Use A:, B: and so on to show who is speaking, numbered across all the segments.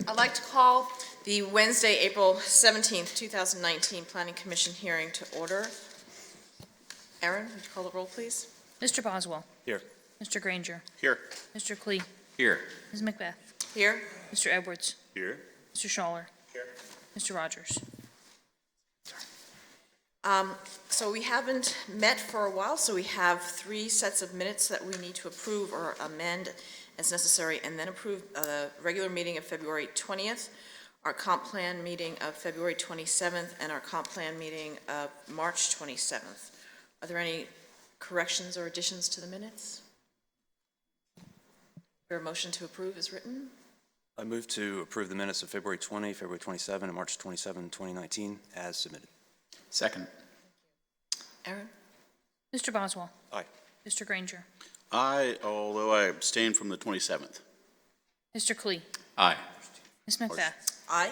A: I'd like to call the Wednesday, April 17th, 2019 Planning Commission hearing to order. Aaron, would you call the roll, please?
B: Mr. Boswell.
C: Here.
B: Mr. Granger.
C: Here.
B: Mr. Klee.
C: Here.
B: Ms. Macbeth.
A: Here.
B: Mr. Edwards.
C: Here.
B: Mr. Schaller.
C: Here.
B: Mr. Rogers.
A: So we haven't met for a while, so we have 3 sets of minutes that we need to approve or amend as necessary, and then approve the regular meeting of February 20th, our comp plan meeting of February 27th, and our comp plan meeting of March 27th. Are there any corrections or additions to the minutes? Your motion to approve is written.
D: I move to approve the minutes of February 20, February 27, and March 27, 2019 as submitted.
C: Second.
A: Aaron?
B: Mr. Boswell.
D: Aye.
B: Mr. Granger.
E: Aye, although I abstain from the 27th.
B: Mr. Klee.
C: Aye.
B: Ms. Macbeth.
A: Aye.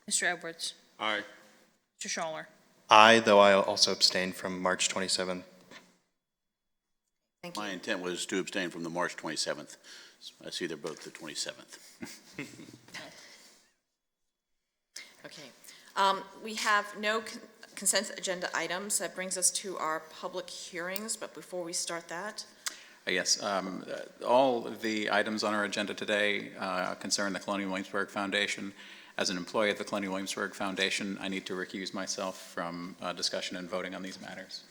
B: Mr. Edwards.
E: Aye.
B: Mr. Schaller.
F: Aye, though I also abstain from March 27th.
A: Thank you.
E: My intent was to abstain from the March 27th. I see they're both the 27th.
A: Okay. We have no consent agenda items. That brings us to our public hearings, but before we start that,
C: Yes, all of the items on our agenda today concern the Colonial Williamsburg Foundation. As an employee of the Colonial Williamsburg Foundation, I need to recuse myself from discussion and voting on these matters.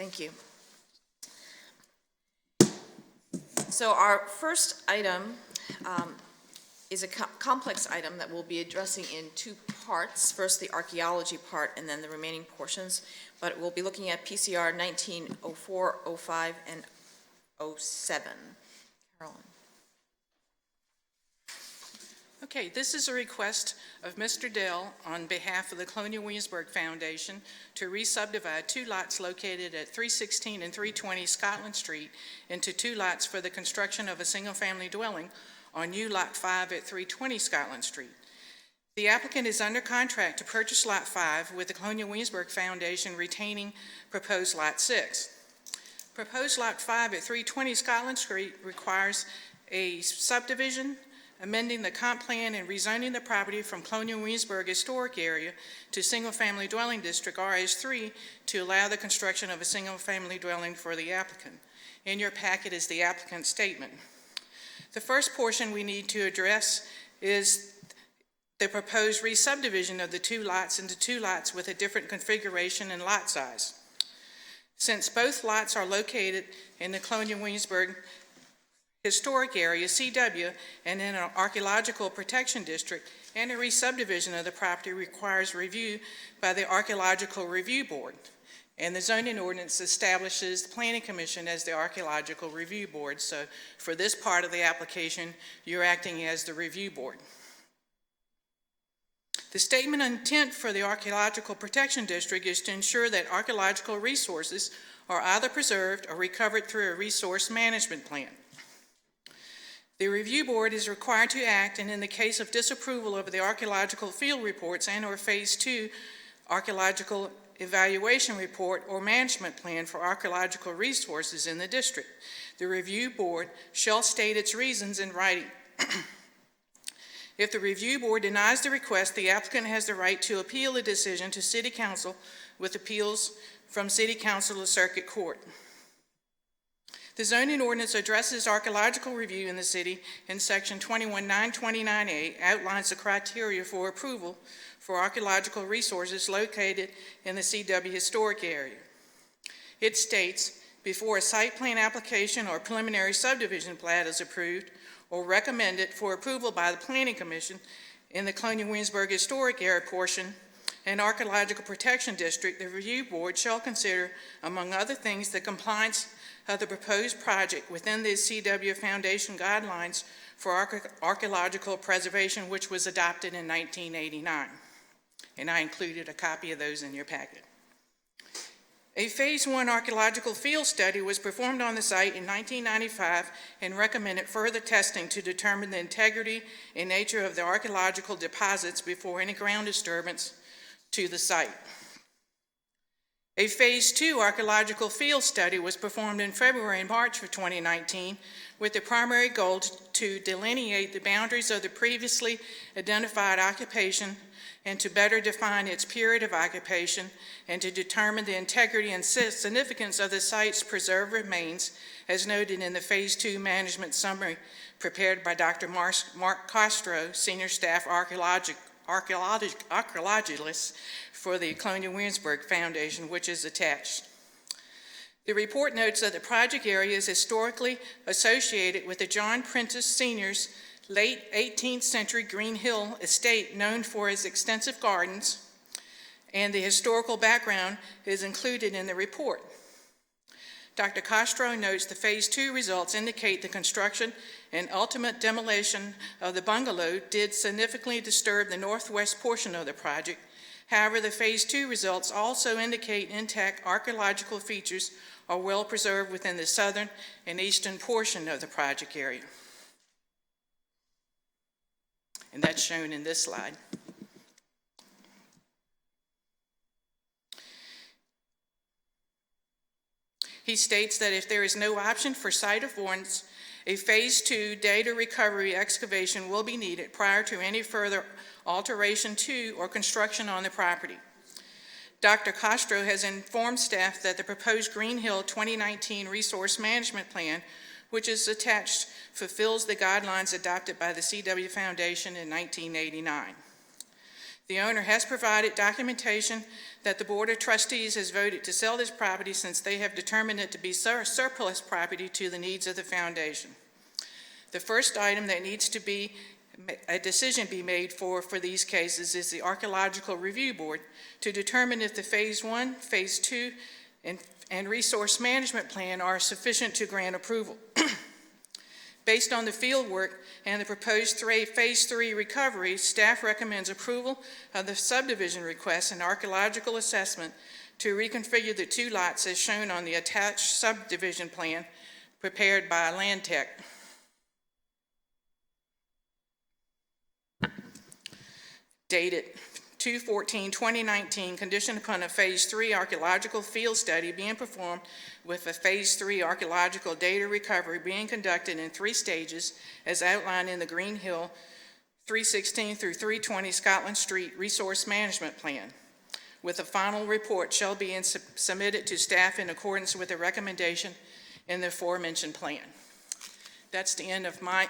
A: thank you. So our first item is a complex item that we'll be addressing in 2 parts. First, the archaeology part, and then the remaining portions. But we'll be looking at PCR 1904, 05, and 07. Carolyn.
G: Okay, this is a request of Mr. Dell on behalf of the Colonial Williamsburg Foundation to re-subdivide 2 lots located at 316 and 320 Scotland Street into 2 lots for the construction of a single-family dwelling on new Lot 5 at 320 Scotland Street. The applicant is under contract to purchase Lot 5 with the Colonial Williamsburg Foundation retaining proposed Lot 6. Proposed Lot 5 at 320 Scotland Street requires a subdivision, amending the comp plan and rezoning the property from Colonial Williamsburg Historic Area to Single-Family Dwelling District RS3 to allow the construction of a single-family dwelling for the applicant. In your packet is the applicant's statement. The first portion we need to address is the proposed re-subdivision of the 2 lots into 2 lots with a different configuration and lot size. Since both lots are located in the Colonial Williamsburg Historic Area, CW, and in an Archaeological Protection District, and a re-subdivision of the property requires review by the Archaeological Review Board. And the Zoning Ordinance establishes the Planning Commission as the Archaeological Review Board. So for this part of the application, you're acting as the Review Board. The statement of intent for the Archaeological Protection District is to ensure that archaeological resources are either preserved or recovered through a resource management plan. The Review Board is required to act, and in the case of disapproval of the archaeological field reports and or Phase 2 archaeological evaluation report or management plan for archaeological resources in the district, the Review Board shall state its reasons in writing. If the Review Board denies the request, the applicant has the right to appeal the decision to City Council with appeals from City Council to Circuit Court. The Zoning Ordinance addresses archaeological review in the city, and Section 21929A outlines the criteria for approval for archaeological resources located in the CW Historic Area. It states, before a site plan application or preliminary subdivision plat is approved or recommended for approval by the Planning Commission in the Colonial Williamsburg Historic Area portion and Archaeological Protection District, the Review Board shall consider, among other things, the compliance of the proposed project within the CW Foundation guidelines for archaeological preservation, which was adopted in 1989. And I included a copy of those in your packet. A Phase 1 archaeological field study was performed on the site in 1995 and recommended further testing to determine the integrity and nature of the archaeological deposits before any ground disturbance to the site. A Phase 2 archaeological field study was performed in February and March of 2019 with the primary goal to delineate the boundaries of the previously identified occupation and to better define its period of occupation and to determine the integrity and significance of the site's preserved remains, as noted in the Phase 2 management summary prepared by Dr. Mark Castro, Senior Staff Archaeologist for the Colonial Williamsburg Foundation, which is attached. The report notes that the project area is historically associated with the John Prentice Sr.'s late 18th century Green Hill estate, known for its extensive gardens, and the historical background is included in the report. Dr. Castro notes the Phase 2 results indicate the construction and ultimate demolition of the bungalow did significantly disturb the northwest portion of the project. However, the Phase 2 results also indicate intact archaeological features are well preserved within the southern and eastern portion of the project area. And that's shown in this slide. He states that if there is no option for site avoidance, a Phase 2 data recovery excavation will be needed prior to any further alteration to or construction on the property. Dr. Castro has informed staff that the proposed Green Hill 2019 Resource Management Plan, which is attached, fulfills the guidelines adopted by the CW Foundation in 1989. The owner has provided documentation that the Board of Trustees has voted to sell this property since they have determined it to be surplus property to the needs of the foundation. The first item that needs to be a decision be made for these cases is the Archaeological Review Board to determine if the Phase 1, Phase 2, and Resource Management Plan are sufficient to grant approval. Based on the field work and the proposed Phase 3 recovery, staff recommends approval of the subdivision request and archaeological assessment to reconfigure the 2 lots as shown on the attached subdivision plan prepared by Land Tech. Dated 2/14/2019, conditioned upon a Phase 3 archaeological field study being performed with a Phase 3 archaeological data recovery being conducted in 3 stages as outlined in the Green Hill 316 through 320 Scotland Street Resource Management Plan, with a final report shall be submitted to staff in accordance with the recommendation in the aforementioned plan. That's the end of my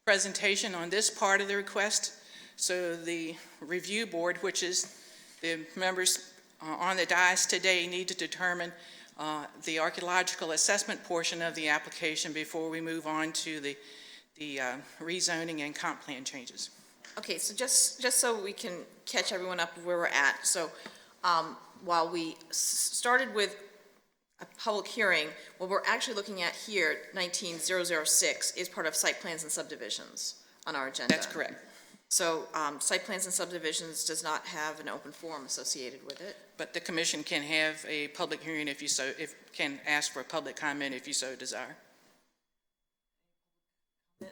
G: presentation on this part of the request. So the review board, which is the members on the dais today, need to determine the archaeological assessment portion of the application before we move on to the rezoning and comp plan changes.
A: Okay, so just so we can catch everyone up where we're at. So while we started with a public hearing, what we're actually looking at here, 19006, is part of site plans and subdivisions on our agenda.
G: That's correct.
A: So site plans and subdivisions does not have an open forum associated with it.
G: But the commission can have a public hearing can ask for a public comment if you so desire.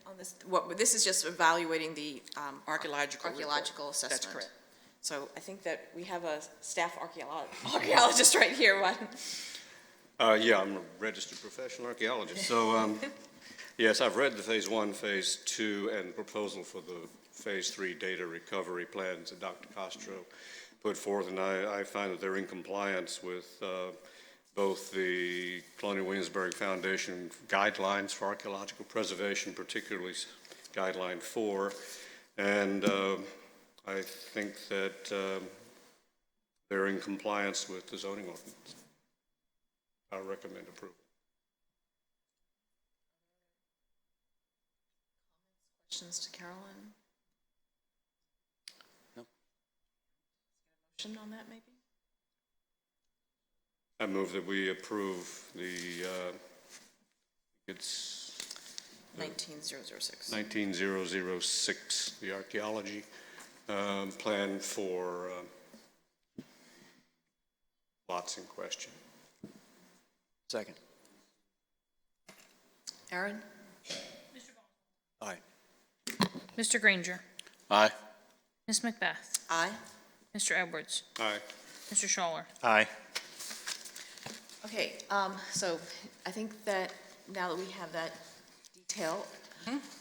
A: On this, this is just evaluating the
G: Archaeological
A: assessment.
G: That's correct.
A: So I think that we have a staff archaeologist right here.
H: Yeah, I'm a registered professional archaeologist. So, yes, I've read the Phase 1, Phase 2, and proposal for the Phase 3 data recovery plans that Dr. Castro put forth, and I find that they're in compliance with both the Colonial Williamsburg Foundation guidelines for archaeological preservation, particularly Guideline 4, and I think that they're in compliance with the zoning ordinance. I recommend approval.
A: Questions to Carolyn?
D: No.
A: Motion on that, maybe?
H: I move that we approve the, it's
A: 19006.
H: 19006, the archaeology plan for lots in question.
D: Second.
A: Aaron?
D: Aye.
B: Mr. Granger.
E: Aye.
B: Ms. Macbeth.
A: Aye.
B: Mr. Edwards.
H: Aye.
B: Mr. Schuler.
F: Aye.
A: Okay, so I think that now that we have that detail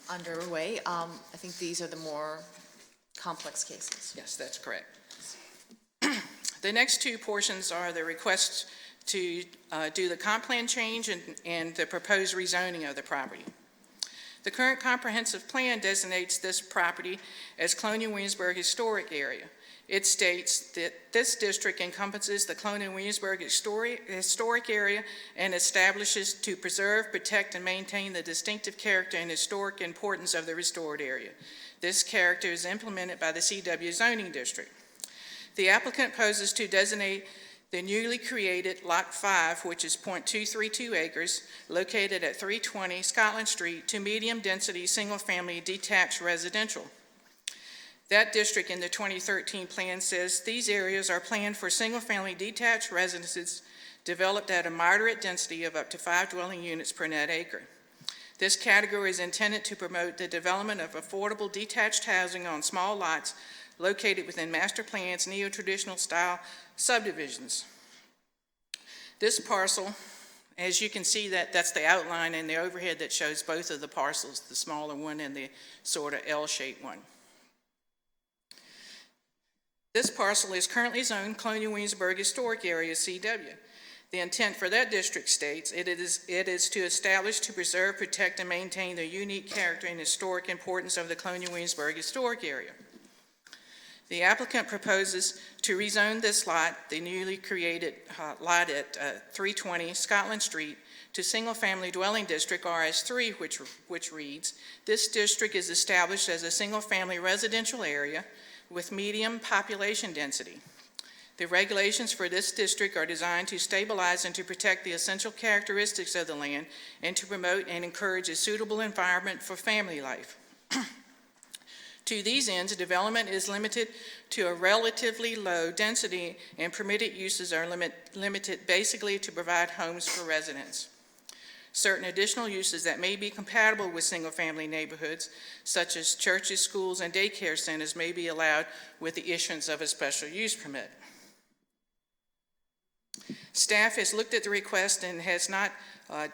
A: underway, I think these are the more complex cases.
G: Yes, that's correct. The next two portions are the requests to do the comp plan change and the proposed rezoning of the property. The current comprehensive plan designates this property as Colonial Williamsburg Historic Area. It states that this district encompasses the Colonial Williamsburg Historic Area and establishes to preserve, protect, and maintain the distinctive character and historic importance of the restored area. This character is implemented by the CW zoning district. The applicant proposes to designate the newly created Lot 5, which is .232 acres, located at 320 Scotland Street, to medium-density, single-family detached residential. That district in the 2013 plan says these areas are planned for single-family detached residences developed at a moderate density of up to 5 dwelling units per net acre. This category is intended to promote the development of affordable detached housing on small lots located within master plans, neo-traditional style subdivisions. This parcel, as you can see, that's the outline and the overhead that shows both of the parcels, the smaller one and the sort of L-shaped one. This parcel is currently zoned Colonial Williamsburg Historic Area, CW. The intent for that district states it is to establish, to preserve, protect, and maintain the unique character and historic importance of the Colonial Williamsburg Historic Area. The applicant proposes to rezone this lot, the newly created lot at 320 Scotland Street, to single-family dwelling district RS3, which reads, this district is established as a single-family residential area with medium population density. The regulations for this district are designed to stabilize and to protect the essential characteristics of the land and to promote and encourage a suitable environment for family life. To these ends, development is limited to a relatively low density and permitted uses are limited basically to provide homes for residents. Certain additional uses that may be compatible with single-family neighborhoods, such as churches, schools, and daycare centers, may be allowed with the issuance of a special use permit. Staff has looked at the request and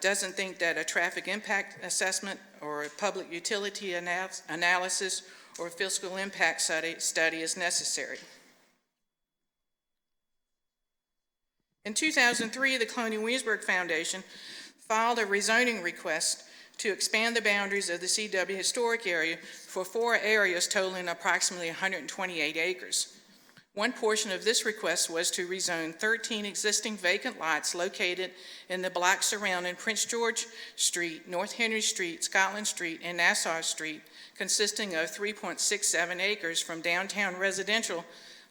G: doesn't think that a traffic impact assessment or a public utility analysis or fiscal impact study is necessary. In 2003, the Colonial Williamsburg Foundation filed a rezoning request to expand the boundaries of the CW historic area for 4 areas totaling approximately 128 acres. One portion of this request was to rezone 13 existing vacant lots located in the blocks surrounding Prince George Street, North Henry Street, Scotland Street, and Nassau Street, consisting of 3.67 acres from downtown residential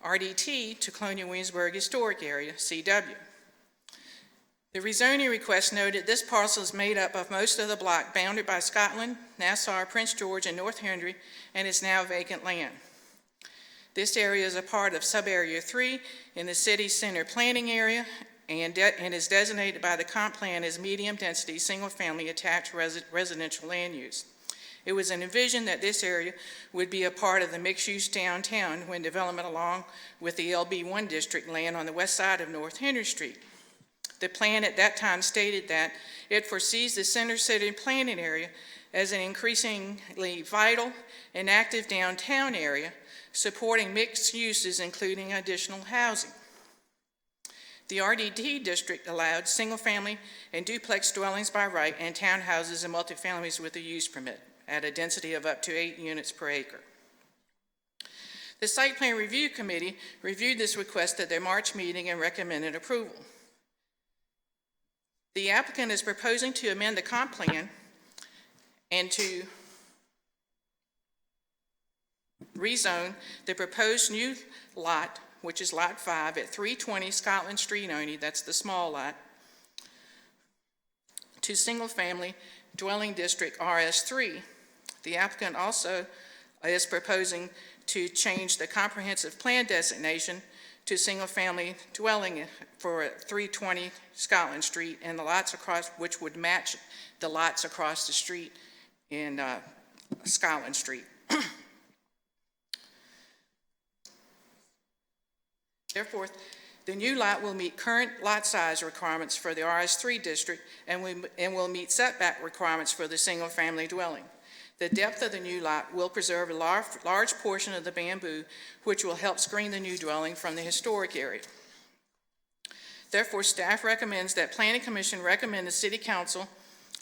G: RDT to Colonial Williamsburg Historic Area, CW. The rezoning request noted this parcel is made up of most of the block bounded by Scotland, Nassau, Prince George, and North Henry, and is now vacant land. This area is a part of Sub-Area 3 in the city center planning area and is designated by the comp plan as medium-density, single-family attached residential land use. It was envisioned that this area would be a part of the mixed-use downtown when development along with the LB1 district land on the west side of North Henry Street. The plan at that time stated that it foresees the center city planning area as an increasingly vital and active downtown area, supporting mixed uses, including additional housing. The RDT district allowed single-family and duplex dwellings by right and townhouses and multifamilies with a use permit at a density of up to 8 units per acre. The Site Plan Review Committee reviewed this request at their March meeting and recommended approval. The applicant is proposing to amend the comp plan and to rezone the proposed new lot, which is Lot 5 at 320 Scotland Street only, that's the small lot, to single-family dwelling district RS3. The applicant also is proposing to change the comprehensive plan designation to single-family dwelling for 320 Scotland Street and the lots across, which would match the lots across the street in Scotland Street. Therefore, The new lot will meet current lot size requirements for the RS3 district and will meet setback requirements for the single-family dwelling. The depth of the new lot will preserve a large portion of the bamboo, which will help screen the new dwelling from the historic area. Therefore, staff recommends that Planning Commission recommend the City Council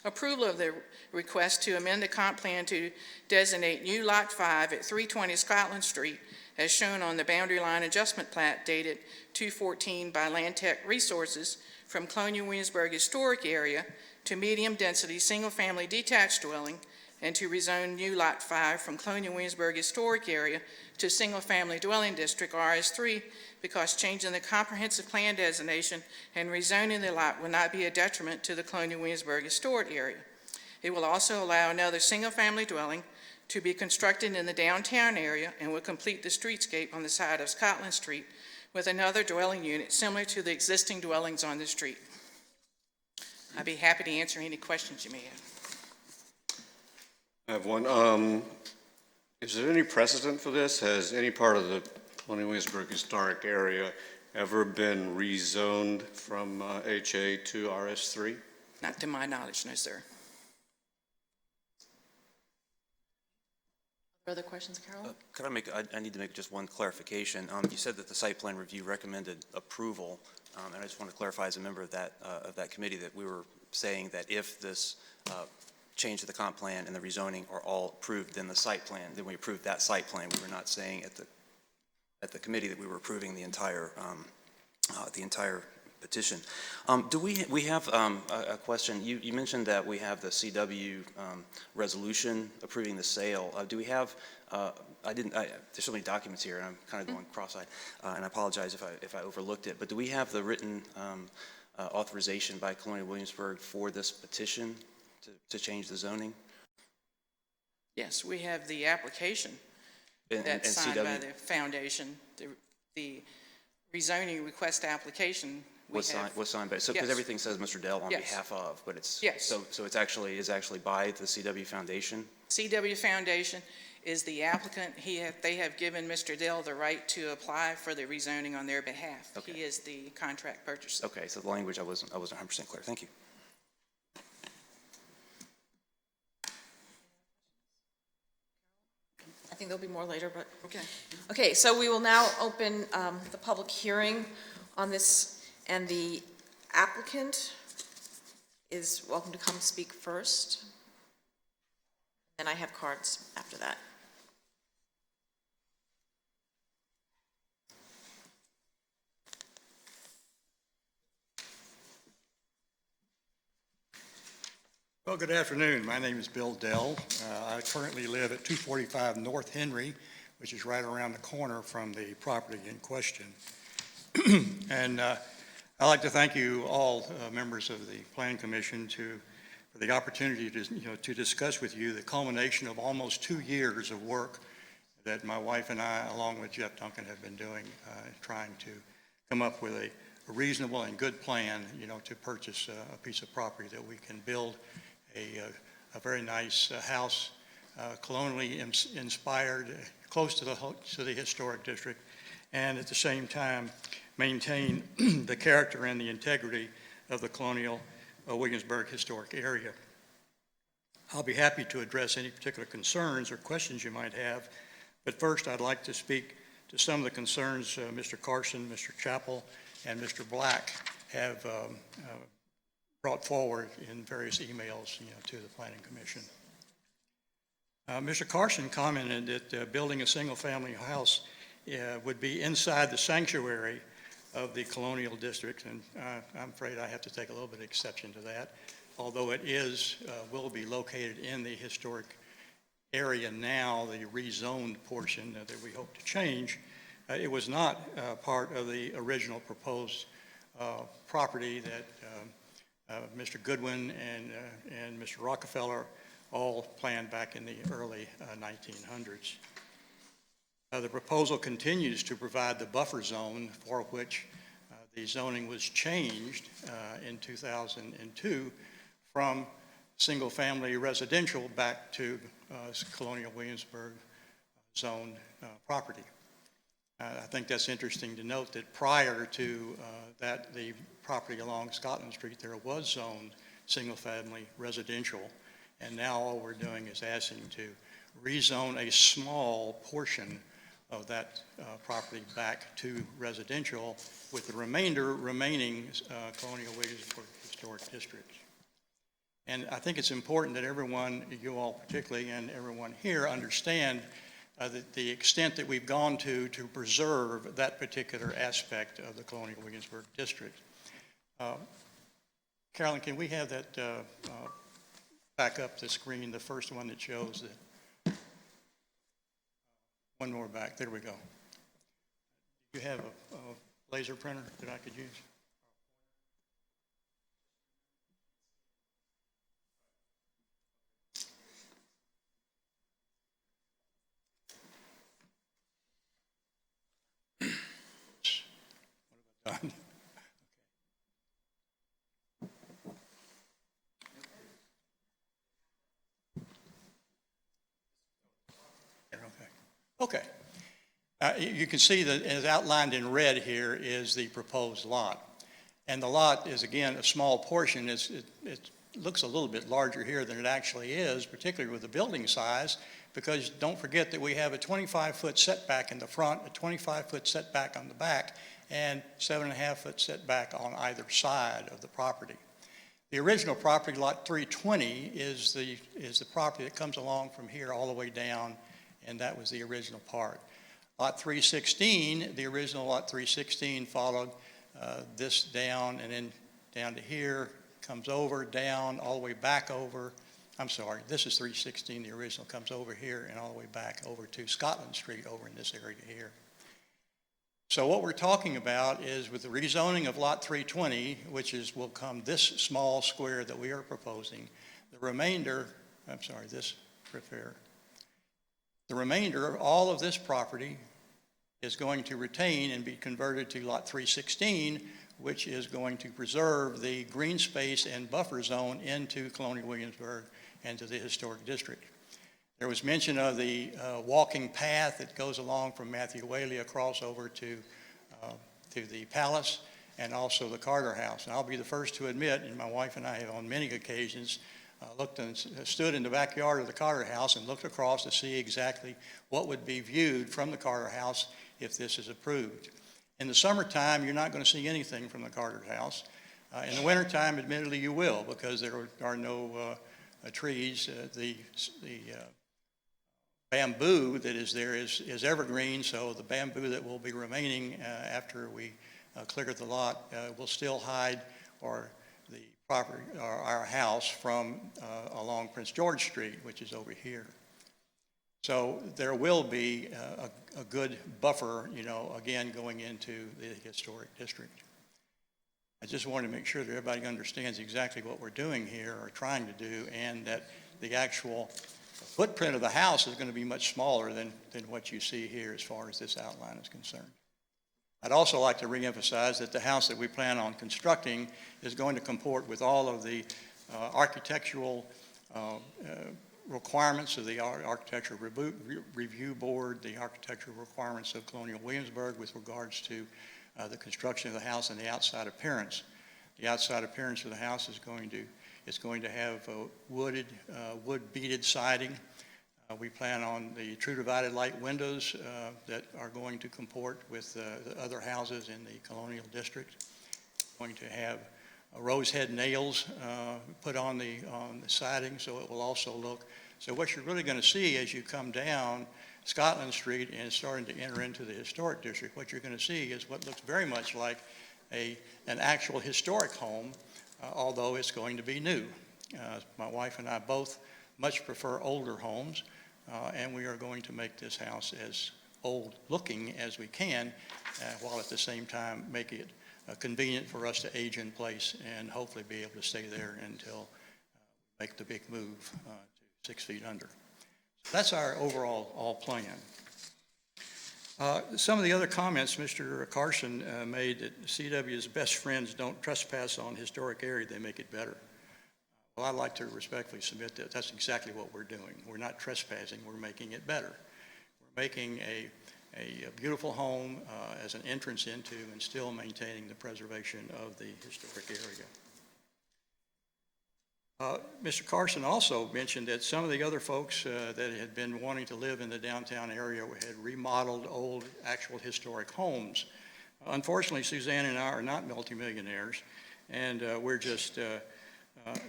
G: approval of the request to amend the comp plan to designate new Lot 5 at 320 Scotland Street as shown on the boundary line adjustment plat dated 2/14 by Land Tech Resources from Colonial Williamsburg Historic Area to medium-density single-family detached dwelling, and to rezone new Lot 5 from Colonial Williamsburg Historic Area to single-family dwelling district RS3 because changing the comprehensive plan designation and rezoning the lot will not be a detriment to the Colonial Williamsburg Historic Area. It will also allow another single-family dwelling to be constructed in the downtown area and will complete the streetscape on the side of Scotland Street with another dwelling unit similar to the existing dwellings on the street. I'd be happy to answer any questions you may have.
H: I have one. Is there any precedent for this? Has any part of the Colonial Williamsburg historic area ever been rezoned from HA to RS3?
G: Not to my knowledge, no, sir.
A: Other questions, Carol?
D: Could I make, I need to make just one clarification. You said that the site plan review recommended approval, and I just want to clarify as a member of that committee that we were saying that if this change to the comp plan and the rezoning are all approved, then the site plan, then we approved that site plan. We were not saying at the committee that we were approving the entire petition. Do we have a question? You mentioned that we have the CW resolution approving the sale. Do we have? There's so many documents here, and I'm kind of going cross-eyed, and I apologize if I overlooked it. But do we have the written authorization by Colonial Williamsburg for this petition to change the zoning?
G: Yes, we have the application that's signed by the foundation. The rezoning request application
D: was signed by, so because
G: yes.
D: Everything says Mr. Dell on
G: Yes.
D: behalf of, but it's
G: yes.
D: So it's actually by the CW Foundation.
G: CW Foundation is the applicant. They have given Mr. Dell the right to apply for the rezoning on their behalf.
D: Okay.
G: He is the contract purchaser.
D: Okay, so the language I wasn't 100% clear. Thank you.
A: I think there'll be more later, but.
G: Okay.
A: Okay, so we will now open the public hearing on this, and the applicant is welcome to come speak first. And I have cards after that.
I: Well, good afternoon. My name is Bill Dell. I currently live at 245 North Henry, which is right around the corner from the property in question. And I'd like to thank you all, members of the Planning Commission, for the opportunity to discuss with you the culmination of almost 2 years of work that my wife and I, along with Jeff Duncan, have been doing, trying to come up with a reasonable and good plan, to purchase a piece of property that we can build a very nice house, colonially inspired, close to the historic district, and at the same time maintain the character and the integrity of the Colonial Williamsburg historic area. I'll be happy to address any particular concerns or questions you might have, but first I'd like to speak to some of the concerns Mr. Carson, Mr. Chappell, and Mr. Black have brought forward in various emails, to the Planning Commission. Mr. Carson commented that building a single-family house would be inside the sanctuary of the Colonial District, and I'm afraid I have to take a little bit of exception to that, although it will be located in the historic area now, the rezoned portion that we hope to change. It was not part of the original proposed property that Mr. Goodwin and Mr. Rockefeller all planned back in the early 1900s. The proposal continues to provide the buffer zone for which the zoning was changed in 2002 from single-family residential back to Colonial Williamsburg zoned property. I think that's interesting to note that prior to that, the property along Scotland Street there was zoned single-family residential, and now all we're doing is asking to rezone a small portion of that property back to residential, with the remainder remaining Colonial Williamsburg Historic District. And I think it's important that everyone, you all particularly, and everyone here understand the extent that we've gone to preserve that particular aspect of the Colonial Williamsburg District. Carolyn, can we have that back up the screen, the first one that shows that? One more back, there we go. Do you have a laser printer that I could use? What have I done? Okay. You can see that as outlined in red here is the proposed lot. And the lot is, again, a small portion. It looks a little bit larger here than it actually is, particularly with the building size, because don't forget that we have a 25-foot setback in the front, a 25-foot setback on the back, and 7.5-foot setback on either side of the property. The original property, lot 320, is the property that comes along from here all the way down, and that was the original part. Lot 316, the original lot 316 followed this down and then down to here, comes over, down, all the way back over. I'm sorry, this is 316, the original comes over here and all the way back over to Scotland Street over in this area here. So what we're talking about is with the rezoning of lot 320, which will come this small square that we are proposing, the remainder, I'm sorry, this prefer. The remainder of all of this property is going to retain and be converted to lot 316, which is going to preserve the green space and buffer zone into Colonial Williamsburg and to the historic district. There was mention of the walking path that goes along from Matthew Whaley across over to the palace and also the Carter House. And I'll be the first to admit, and my wife and I have on many occasions looked and stood in the backyard of the Carter House and looked across to see exactly what would be viewed from the Carter House if this is approved. In the summertime, you're not going to see anything from the Carter House. In the wintertime, admittedly, you will, because there are no trees. The bamboo that is there is evergreen, so the bamboo that will be remaining after we clear the lot will still hide the property or our house from along Prince George Street, which is over here. So there will be a good buffer, again, going into the historic district. I just want to make sure that everybody understands exactly what we're doing here or trying to do, and that the actual footprint of the house is going to be much smaller than what you see here as far as this outline is concerned. I'd also like to reemphasize that the house that we plan on constructing is going to comport with all of the architectural requirements of the Architectural Review Board, the architectural requirements of Colonial Williamsburg with regards to the construction of the house and the outside appearance. The outside appearance of the house is going to have wood beaded siding. We plan on the true divided light windows that are going to comport with the other houses in the Colonial District. Going to have rose head nails put on the siding, so it will also look. So what you're really going to see as you come down Scotland Street and starting to enter into the historic district, what you're going to see is what looks very much like an actual historic home, although it's going to be new. My wife and I both much prefer older homes, and we are going to make this house as old looking as we can, while at the same time make it convenient for us to age in place and hopefully be able to stay there until we make the big move to 6 feet under. So that's our overall plan. Some of the other comments Mr. Carson made, that CW's best friends don't trespass on historic area, they make it better. Well, I'd like to respectfully submit that that's exactly what we're doing. We're not trespassing, we're making it better. We're making a beautiful home as an entrance into and still maintaining the preservation of the historic area. Mr. Carson also mentioned that some of the other folks that had been wanting to live in the downtown area had remodeled old actual historic homes. Unfortunately, Suzanne and I are not multimillionaires, and we're just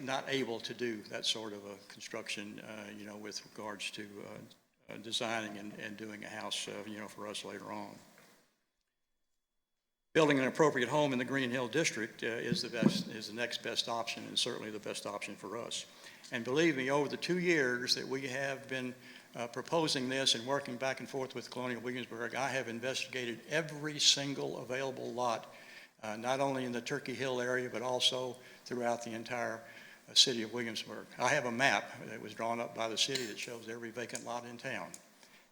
I: not able to do that sort of a construction, with regards to designing and doing a house, for us later on. Building an appropriate home in the Green Hill District is the next best option, and certainly the best option for us. And believe me, over the 2 years that we have been proposing this and working back and forth with Colonial Williamsburg, I have investigated every single available lot, not only in the Turkey Hill area, but also throughout the entire city of Williamsburg. I have a map that was drawn up by the city that shows every vacant lot in town.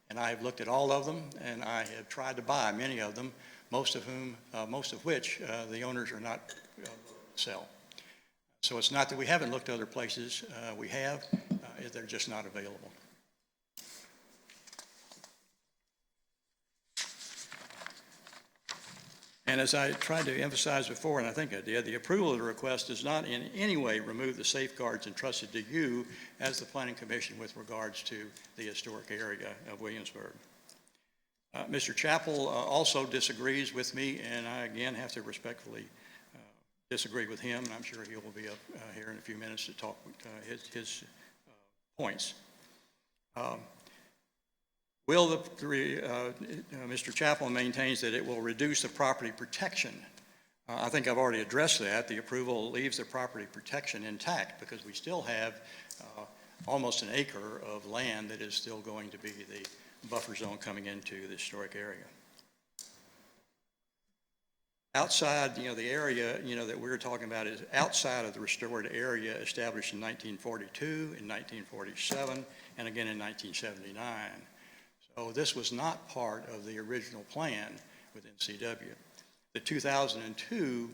I: And I have looked at all of them, and I have tried to buy many of them, most of which the owners are not sell. So it's not that we haven't looked at other places. We have. They're just not available. And as I tried to emphasize before, and I think I did, the approval of the request does not in any way remove the safeguards entrusted to you as the Planning Commission with regards to the historic area of Williamsburg. Mr. Chappell also disagrees with me, and I again have to respectfully disagree with him, and I'm sure he will be up here in a few minutes to talk his points. Mr. Chappell maintains that it will reduce the property protection. I think I've already addressed that. The approval leaves the property protection intact because we still have almost an acre of land that is still going to be the buffer zone coming into the historic area. Outside, the area, that we're talking about is outside of the restored area established in 1942, in 1947, and again in 1979. So this was not part of the original plan within CW. The 2002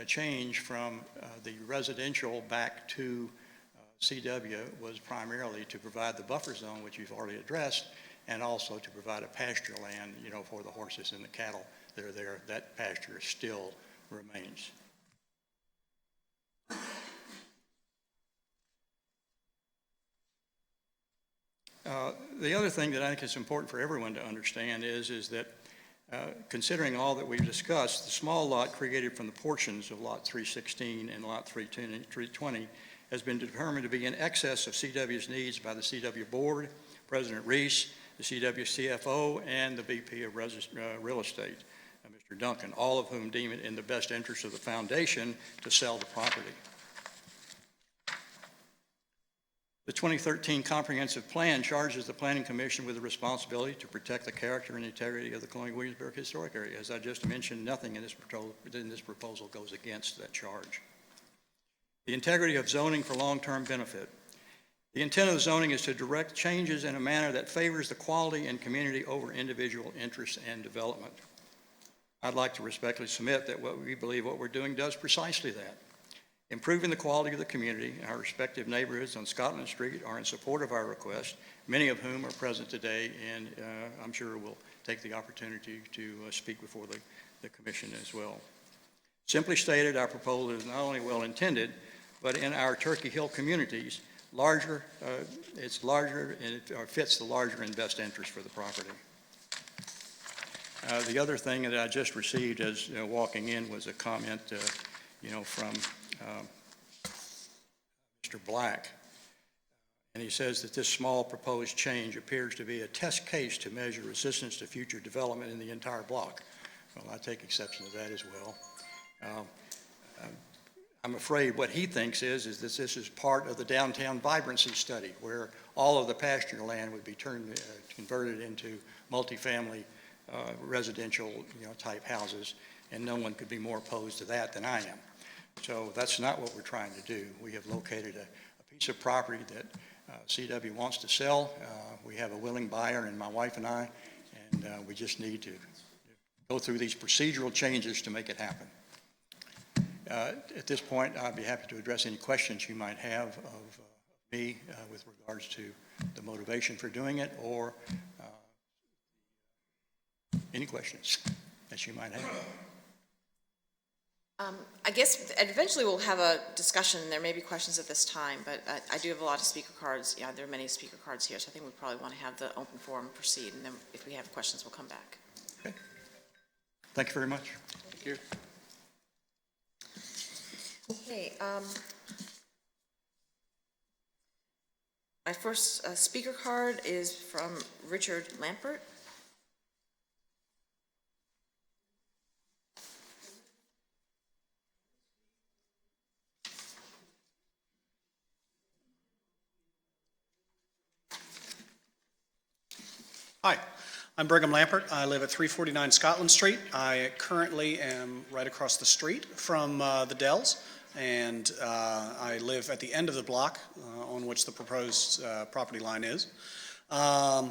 I: change from the residential back to CW was primarily to provide the buffer zone, which you've already addressed, and also to provide a pasture land, for the horses and the cattle that are there. That pasture still remains. The other thing that I think is important for everyone to understand is that considering all that we've discussed, the small lot created from the portions of Lot 316 and Lot 320 has been determined to be in excess of CW's needs by the CW Board, President Reese, the CW CFO, and the VP of Real Estate, Mr. Duncan, all of whom deem it in the best interest of the foundation to sell the property. The 2013 Comprehensive Plan charges the Planning Commission with the responsibility to protect the character and integrity of the Colonial Williamsburg Historic Area. As I just mentioned, nothing in this proposal goes against that charge. The integrity of zoning for long-term benefit. The intent of the zoning is to direct changes in a manner that favors the quality and community over individual interests and development. I'd like to respectfully submit that what we're doing does precisely that. Improving the quality of the community. Our respective neighborhoods on Scotland Street are in support of our request, many of whom are present today, and I'm sure will take the opportunity to speak before the commission as well. Simply stated, our proposal is not only well-intended, but in our Turkey Hill communities, it's larger and it fits the larger and best interest for the property. The other thing that I just received as walking in was a comment, from Mr. Black. And he says that this small proposed change appears to be a test case to measure resistance to future development in the entire block. Well, I take exception to that as well. I'm afraid what he thinks is that this is part of the downtown vibrancy study, where all of the pasture land would be converted into multifamily residential type houses, and no one could be more opposed to that than I am. So that's not what we're trying to do. We have located a piece of property that CW wants to sell. We have a willing buyer, and my wife and I, and we just need to go through these procedural changes to make it happen. At this point, I'd be happy to address any questions you might have of me with regards to the motivation for doing it or any questions that you might have.
A: I guess eventually we'll have a discussion. There may be questions at this time, but I do have a lot of speaker cards. Yeah, there are many speaker cards here, so I think we probably want to have the open forum proceed, and then if we have questions, we'll come back.
I: Okay. Thank you very much.
C: Thank you.
A: Okay. My first speaker card is from Richard Lampert.
J: Hi, I'm Brigham Lampert. I live at 349 Scotland Street. I currently am right across the street from the Dells, and I live at the end of the block on which the proposed property line is. I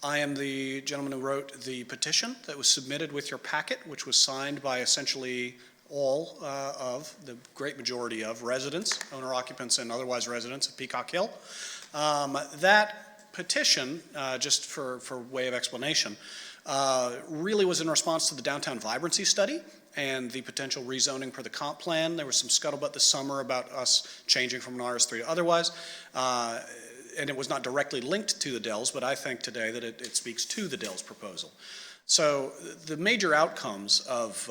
J: am the gentleman who wrote the petition that was submitted with your packet, which was signed by essentially all of the great majority of residents, owner-occupants, and otherwise residents of Peacock Hill. That petition, just for way of explanation, really was in response to the downtown vibrancy study and the potential rezoning per the comp plan. There was some scuttlebutt this summer about us changing from an RS3 to otherwise, and it was not directly linked to the Dells, but I think today that it speaks to the Dells proposal. So the major outcomes of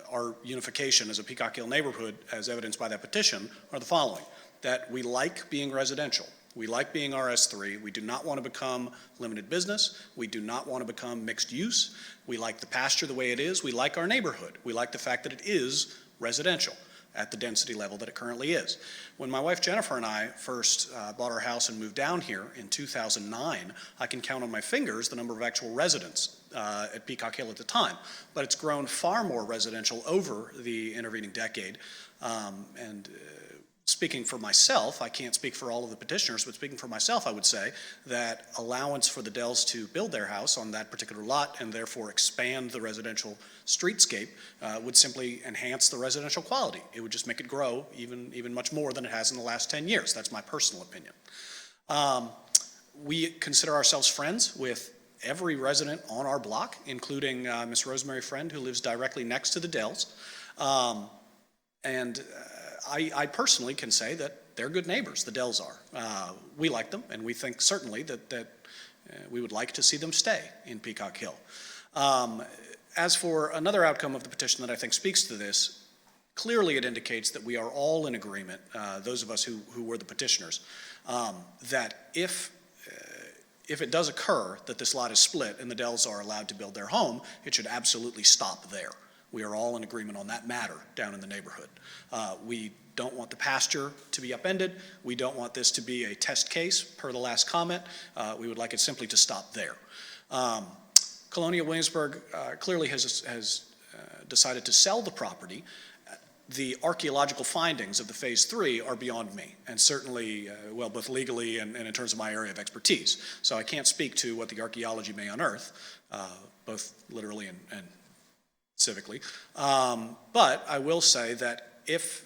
J: our unification as a Peacock Hill neighborhood, as evidenced by that petition, are the following: that we like being residential. We like being RS3. We do not want to become limited business. We do not want to become mixed use. We like the pasture the way it is. We like our neighborhood. We like the fact that it is residential at the density level that it currently is. When my wife Jennifer and I first bought our house and moved down here in 2009, I can count on my fingers the number of actual residents at Peacock Hill at the time. But it's grown far more residential over the intervening decade. Speaking for myself, I can't speak for all of the petitioners, but speaking for myself, I would say that allowance for the Dells to build their house on that particular lot and therefore expand the residential streetscape would simply enhance the residential quality. It would just make it grow even much more than it has in the last 10 years. That's my personal opinion. We consider ourselves friends with every resident on our block, including Miss Rosemary Friend, who lives directly next to the Dells. I personally can say that they're good neighbors, the Dells are. We like them, and we think certainly that we would like to see them stay in Peacock Hill. As for another outcome of the petition that I think speaks to this, clearly it indicates that we are all in agreement, those of us who were the petitioners, that if it does occur that this lot is split and the Dells are allowed to build their home, it should absolutely stop there. We are all in agreement on that matter down in the neighborhood. We don't want the pasture to be upended. We don't want this to be a test case per the last comment. We would like it simply to stop there. Colonial Williamsburg clearly has decided to sell the property. The archaeological findings of the Phase 3 are beyond me, and certainly, well, both legally and in terms of my area of expertise. So I can't speak to what the archaeology may unearth, both literally and civically. But I will say that if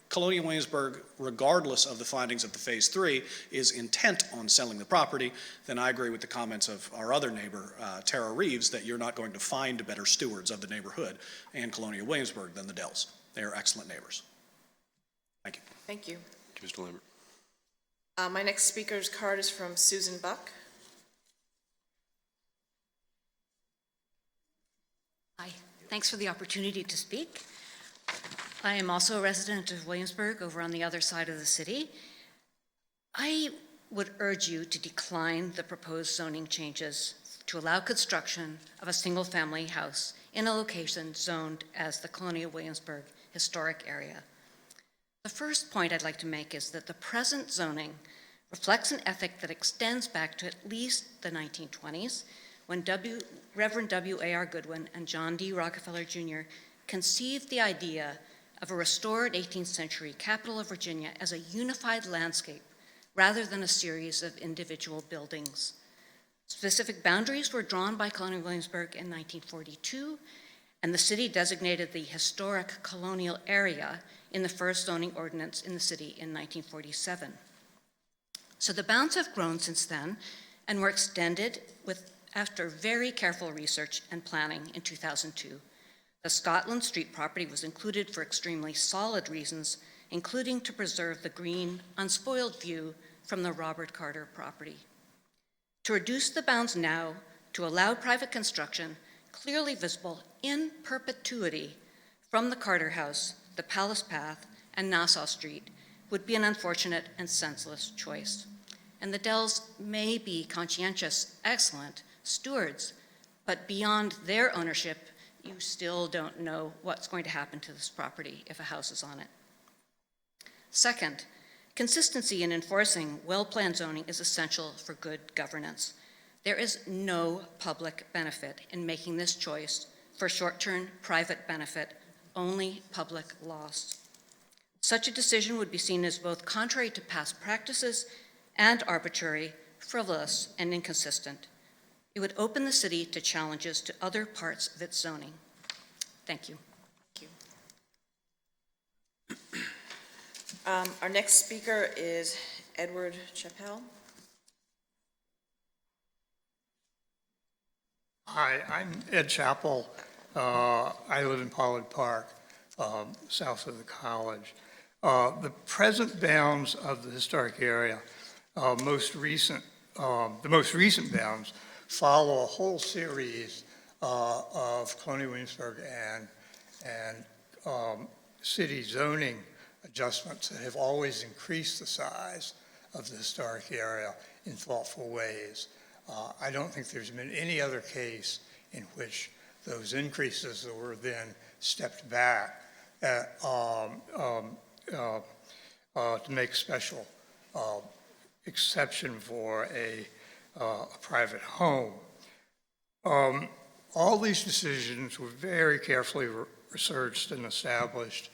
J: Colonial Williamsburg, regardless of the findings of the Phase 3, is intent on selling the property, then I agree with the comments of our other neighbor, Tara Reeves, that you're not going to find better stewards of the neighborhood and Colonial Williamsburg than the Dells. They are excellent neighbors. Thank you.
A: Thank you.
H: Thank you, Mr. Lambert.
A: My next speaker's card is from Susan Buck.
K: Hi, thanks for the opportunity to speak. I am also a resident of Williamsburg over on the other side of the city. I would urge you to decline the proposed zoning changes to allow construction of a single-family house in a location zoned as the Colonial Williamsburg Historic Area. The first point I'd like to make is that the present zoning reflects an ethic that extends back to at least the 1920s, when Reverend W.A.R. Goodwin and John D. Rockefeller Jr. conceived the idea of a restored 18th century capital of Virginia as a unified landscape rather than a series of individual buildings. Specific boundaries were drawn by Colonial Williamsburg in 1942, and the city designated the historic colonial area in the first zoning ordinance in the city in 1947. So the bounds have grown since then and were extended with After very careful research and planning in 2002, the Scotland Street property was included for extremely solid reasons, including to preserve the green, unspoiled view from the Robert Carter property. To reduce the bounds now, to allow private construction clearly visible in perpetuity from the Carter House, the Palace Path, and Nassau Street would be an unfortunate and senseless choice. And the Dells may be conscientious, excellent stewards, but beyond their ownership, you still don't know what's going to happen to this property if a house is on it. Second, consistency in enforcing well-planned zoning is essential for good governance. There is no public benefit in making this choice for short-term private benefit, only public loss. Such a decision would be seen as both contrary to past practices and arbitrary, frivolous, and inconsistent. It would open the city to challenges to other parts of its zoning. Thank you.
A: Thank you. Our next speaker is Edward Chappell.
L: Hi, I'm Ed Chappell. I live in Pollard Park, south of the college. The present bounds of the historic area, the most recent bounds follow a whole series of Colonial Williamsburg and city zoning adjustments that have always increased the size of the historic area in thoughtful ways. I don't think there's been any other case in which those increases that were then stepped back to make special exception for a private home. All these decisions were very carefully researched and established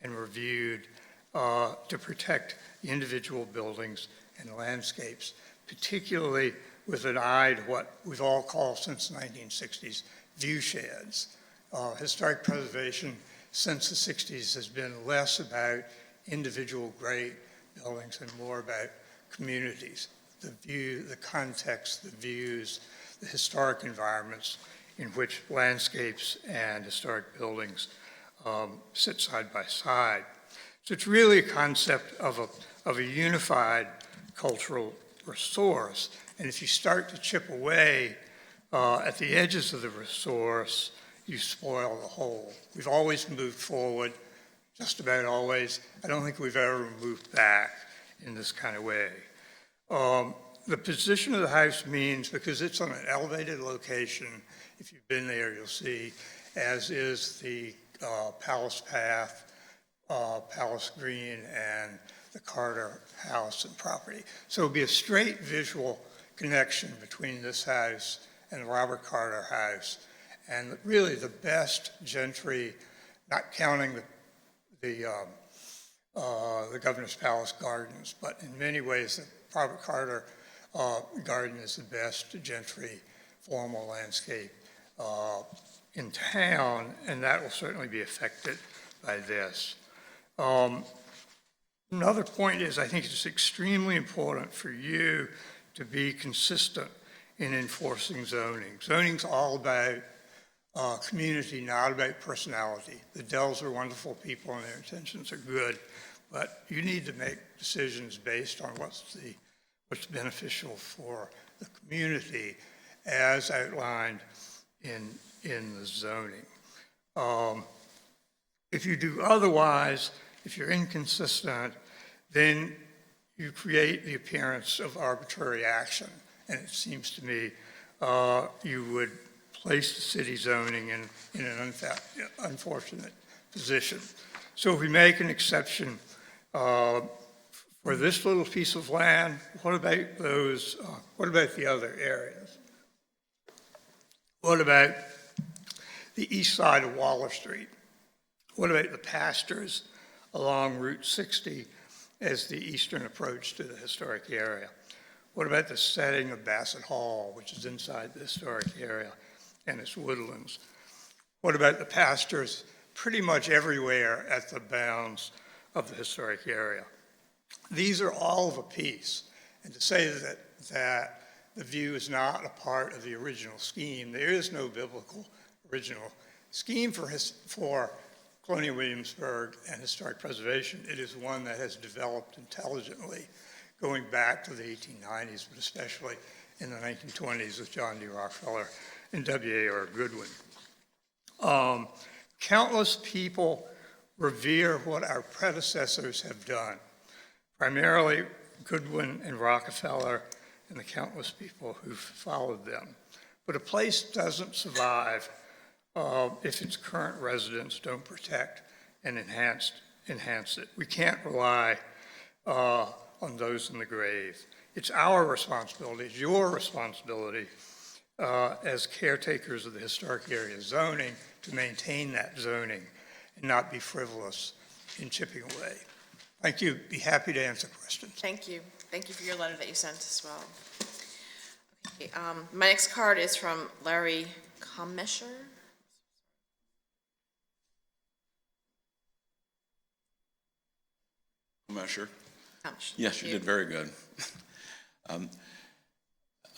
L: and reviewed to protect the individual buildings and landscapes, particularly with an eye to what we've all called since the 1960s view sheds. Historic preservation since the 60s has been less about individual great buildings and more about communities, the view, the context, the views, the historic environments in which landscapes and historic buildings sit side by side. So it's really a concept of a unified cultural resource. And if you start to chip away at the edges of the resource, you spoil the whole. We've always moved forward, just about always. I don't think we've ever moved back in this kind of way. The position of the house means, because it's on an elevated location, if you've been there, you'll see, as is the Palace Path, Palace Green, and the Carter House and property. So it'll be a straight visual connection between this house and the Robert Carter House. And really the best gentry, not counting the Governor's Palace Gardens, but in many ways the Robert Carter Garden is the best gentry formal landscape in town, and that will certainly be affected by this. Another point is I think it's extremely important for you to be consistent in enforcing zoning. Zoning's all about community, not about personality. The Dells are wonderful people and their intentions are good, but you need to make decisions based on what's beneficial for the community as outlined in the zoning. If you do otherwise, if you're inconsistent, then you create the appearance of arbitrary action. And it seems to me you would place the city zoning in an unfortunate position. So if we make an exception for this little piece of land, what about those, what about the other areas? What about the east side of Waller Street? What about the pastures along Route 60 as the eastern approach to the historic area? What about the setting of Bassett Hall, which is inside the historic area, and its woodlands? What about the pastures pretty much everywhere at the bounds of the historic area? These are all of a piece. And to say that the view is not a part of the original scheme. There is no biblical original scheme for Colonial Williamsburg and historic preservation. It is one that has developed intelligently going back to the 1890s, but especially in the 1920s with John D. Rockefeller and W.A.R. Goodwin. Countless people revere what our predecessors have done, primarily Goodwin and Rockefeller and the countless people who've followed them. But a place doesn't survive if its current residents don't protect and enhance it. We can't rely on those in the grave. It's our responsibility, it's your responsibility as caretakers of the historic area zoning to maintain that zoning and not be frivolous in chipping away. Thank you. Be happy to answer questions.
A: Thank you. Thank you for your letter that you sent as well. Okay, my next card is from Larry Comesher.
M: Measure. Yes, you did very good.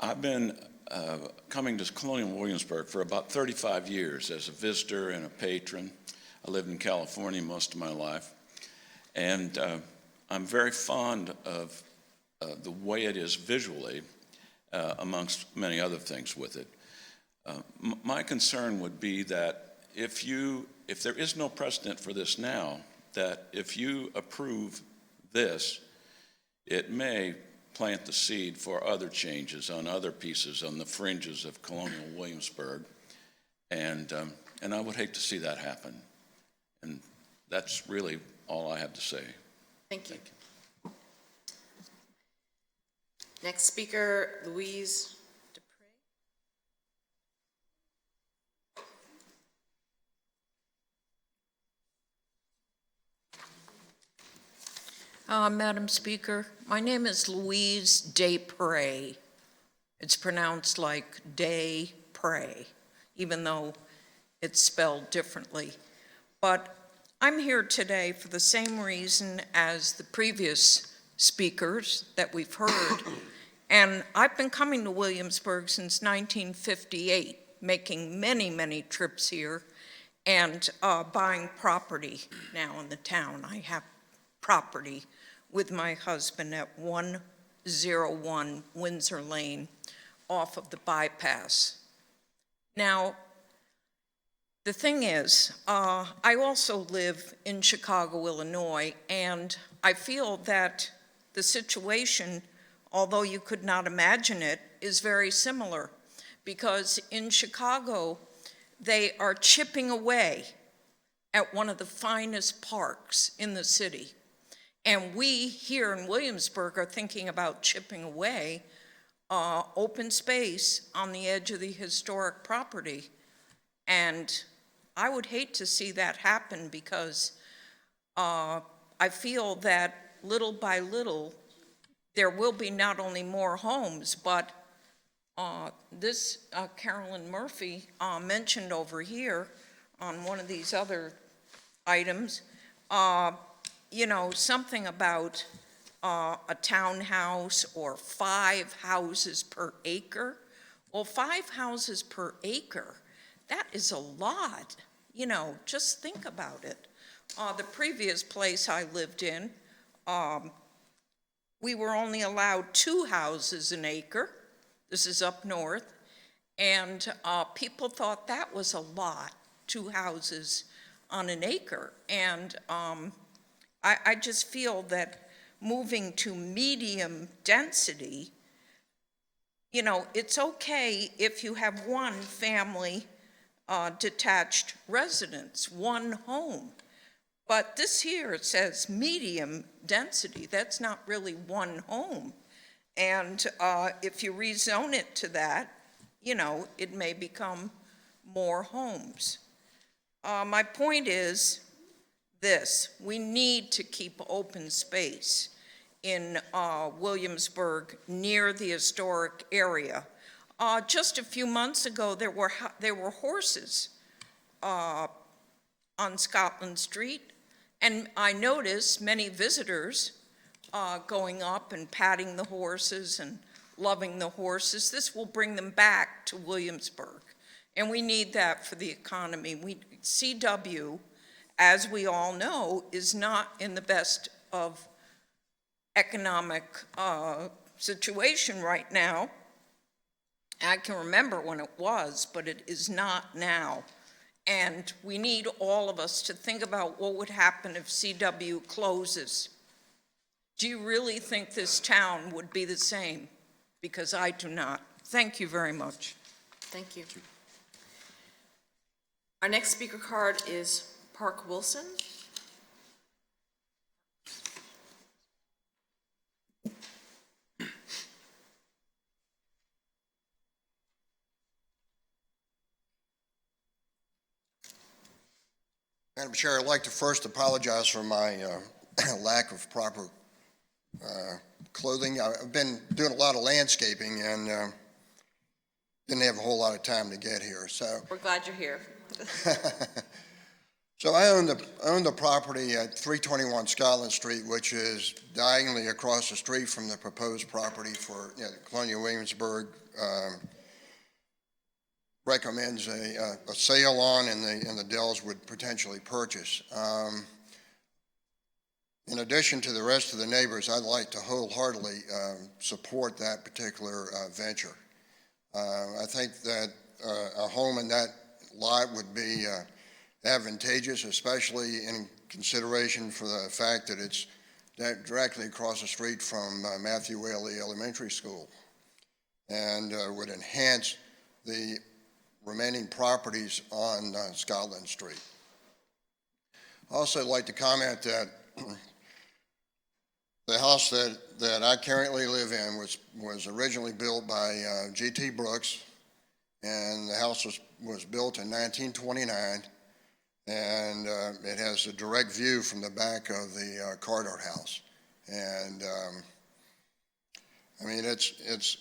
M: I've been coming to Colonial Williamsburg for about 35 years as a visitor and a patron. I lived in California most of my life, and I'm very fond of the way it is visually, amongst many other things with it. My concern would be that if there is no precedent for this now, that if you approve this, it may plant the seed for other changes on other pieces on the fringes of Colonial Williamsburg, and I would hate to see that happen. And that's really all I have to say.
A: Thank you. Next speaker, Louise Dupre.
N: Madam Speaker, my name is Louise Dupre. It's pronounced like day pray, even though it's spelled differently. But I'm here today for the same reason as the previous speakers that we've heard. And I've been coming to Williamsburg since 1958, making many, many trips here and buying property now in the town. I have property with my husband at 101 Windsor Lane off of the bypass. Now, the thing is, I also live in Chicago, Illinois, and I feel that the situation, although you could not imagine it, is very similar, because in Chicago, they are chipping away at one of the finest parks in the city. And we here in Williamsburg are thinking about chipping away open space on the edge of the historic property. And I would hate to see that happen, because I feel that little by little, there will be not only more homes, but this Carolyn Murphy mentioned over here on one of these other items, you know, something about a townhouse or 5 houses per acre. Well, 5 houses per acre, that is a lot. You know, just think about it. The previous place I lived in, we were only allowed 2 houses an acre. This is up north. And people thought that was a lot, 2 houses on an acre. And I just feel that moving to medium density, you know, it's okay if you have 1 family detached residence, 1 home. But this here, it says medium density. That's not really 1 home. And if you rezone it to that, you know, it may become more homes. My point is this: we need to keep open space in Williamsburg near the historic area. Just a few months ago, there were horses on Scotland Street, and I noticed many visitors going up and patting the horses and loving the horses. This will bring them back to Williamsburg, and we need that for the economy. CW, as we all know, is not in the best of economic situation right now. I can remember when it was, but it is not now. And we need all of us to think about what would happen if CW closes. Do you really think this town would be the same? Because I do not. Thank you very much.
A: Thank you. Our next speaker card is Park Wilson.
O: Madam Chair, I'd like to first apologize for my lack of proper clothing. I've been doing a lot of landscaping and didn't have a whole lot of time to get here. So
A: We're glad you're here.
O: So I own the property at 321 Scotland Street, which is diagonally across the street from the proposed property for Colonial Williamsburg recommends a sale on, and the Dells would potentially purchase. In addition to the rest of the neighbors, I'd like to wholeheartedly support that particular venture. I think that a home in that lot would be advantageous, especially in consideration for the fact that it's directly across the street from Matthew Whaley Elementary School, and would enhance the remaining properties on Scotland Street. I'd also like to comment that the house that I currently live in was originally built by G.T. Brooks, and the house was built in 1929, and it has a direct view from the back of the Carter House. And I mean, it's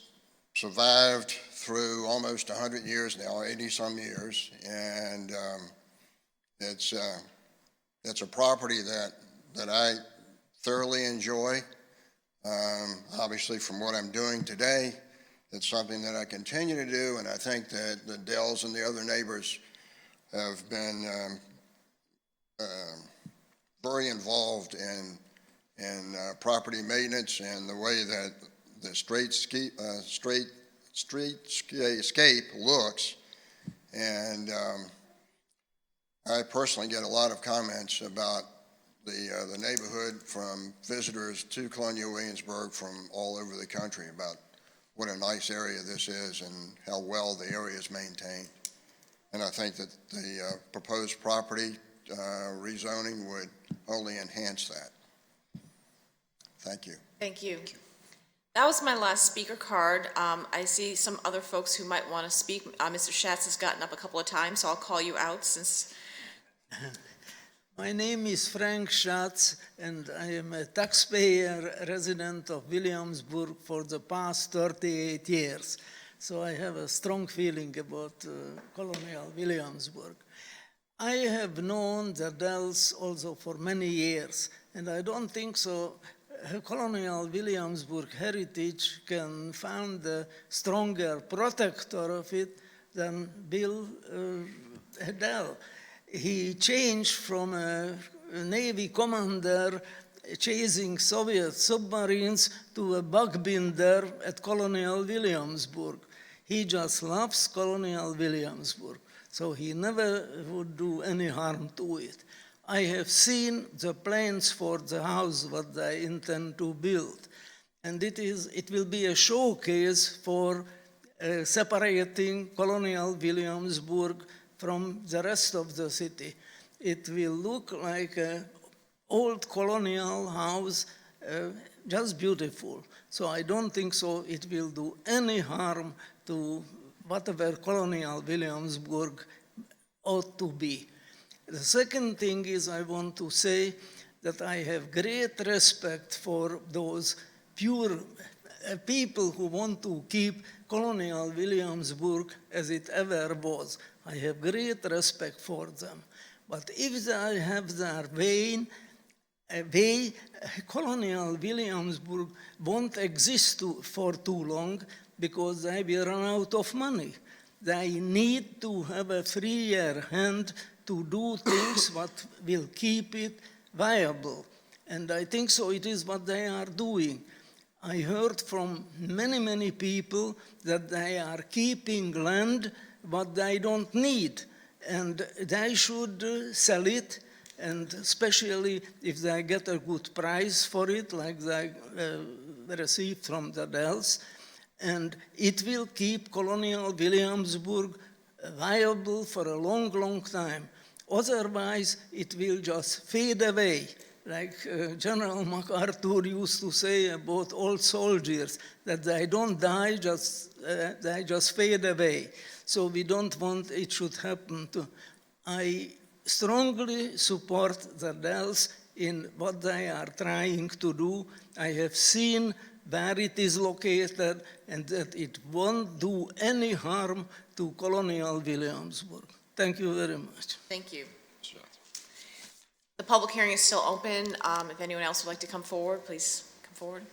O: survived through almost 100 years now, 80-some years, and it's a property that I thoroughly enjoy. Obviously, from what I'm doing today, it's something that I continue to do, and I think that the Dells and the other neighbors have been very involved in property maintenance and the way that the streetscape looks. And I personally get a lot of comments about the neighborhood from visitors to Colonial Williamsburg from all over the country about what a nice area this is and how well the area is maintained. And I think that the proposed property rezoning would only enhance that. Thank you.
A: Thank you. That was my last speaker card. I see some other folks who might want to speak. Mr. Schatz has gotten up a couple of times, so I'll call you out since...
P: My name is Frank Schatz, and I am a taxpayer resident of Williamsburg for the past 38 years. So I have a strong feeling about Colonial Williamsburg. I have known the Dells also for many years, and I don't think so. Colonial Williamsburg heritage can find a stronger protector of it than Bill Dell. He changed from a Navy commander chasing Soviet submarines to a bugbinder at Colonial Williamsburg. He just loves Colonial Williamsburg, so he never would do any harm to it. I have seen the plans for the house what they intend to build, and it will be a showcase for separating Colonial Williamsburg from the rest of the city. It will look like an old colonial house, just beautiful. So I don't think so it will do any harm to whatever Colonial Williamsburg ought to be. The second thing is I want to say that I have great respect for those pure people who want to keep Colonial Williamsburg as it ever was. I have great respect for them. But if they have their vein Colonial Williamsburg won't exist for too long because they will run out of money. They need to have a freer hand to do things what will keep it viable. And I think so it is what they are doing. I heard from many, many people that they are keeping land what they don't need, and they should sell it, and especially if they get a good price for it, like they received from the Dells, and it will keep Colonial Williamsburg viable for a long, long time. Otherwise, it will just fade away. Like General MacArthur used to say about old soldiers, that they don't die, they just fade away. So we don't want it should happen to. I strongly support the Dells in what they are trying to do. I have seen where it is located and that it won't do any harm to Colonial Williamsburg. Thank you very much.
A: Thank you. The public hearing is still open. If anyone else would like to come forward, please come forward.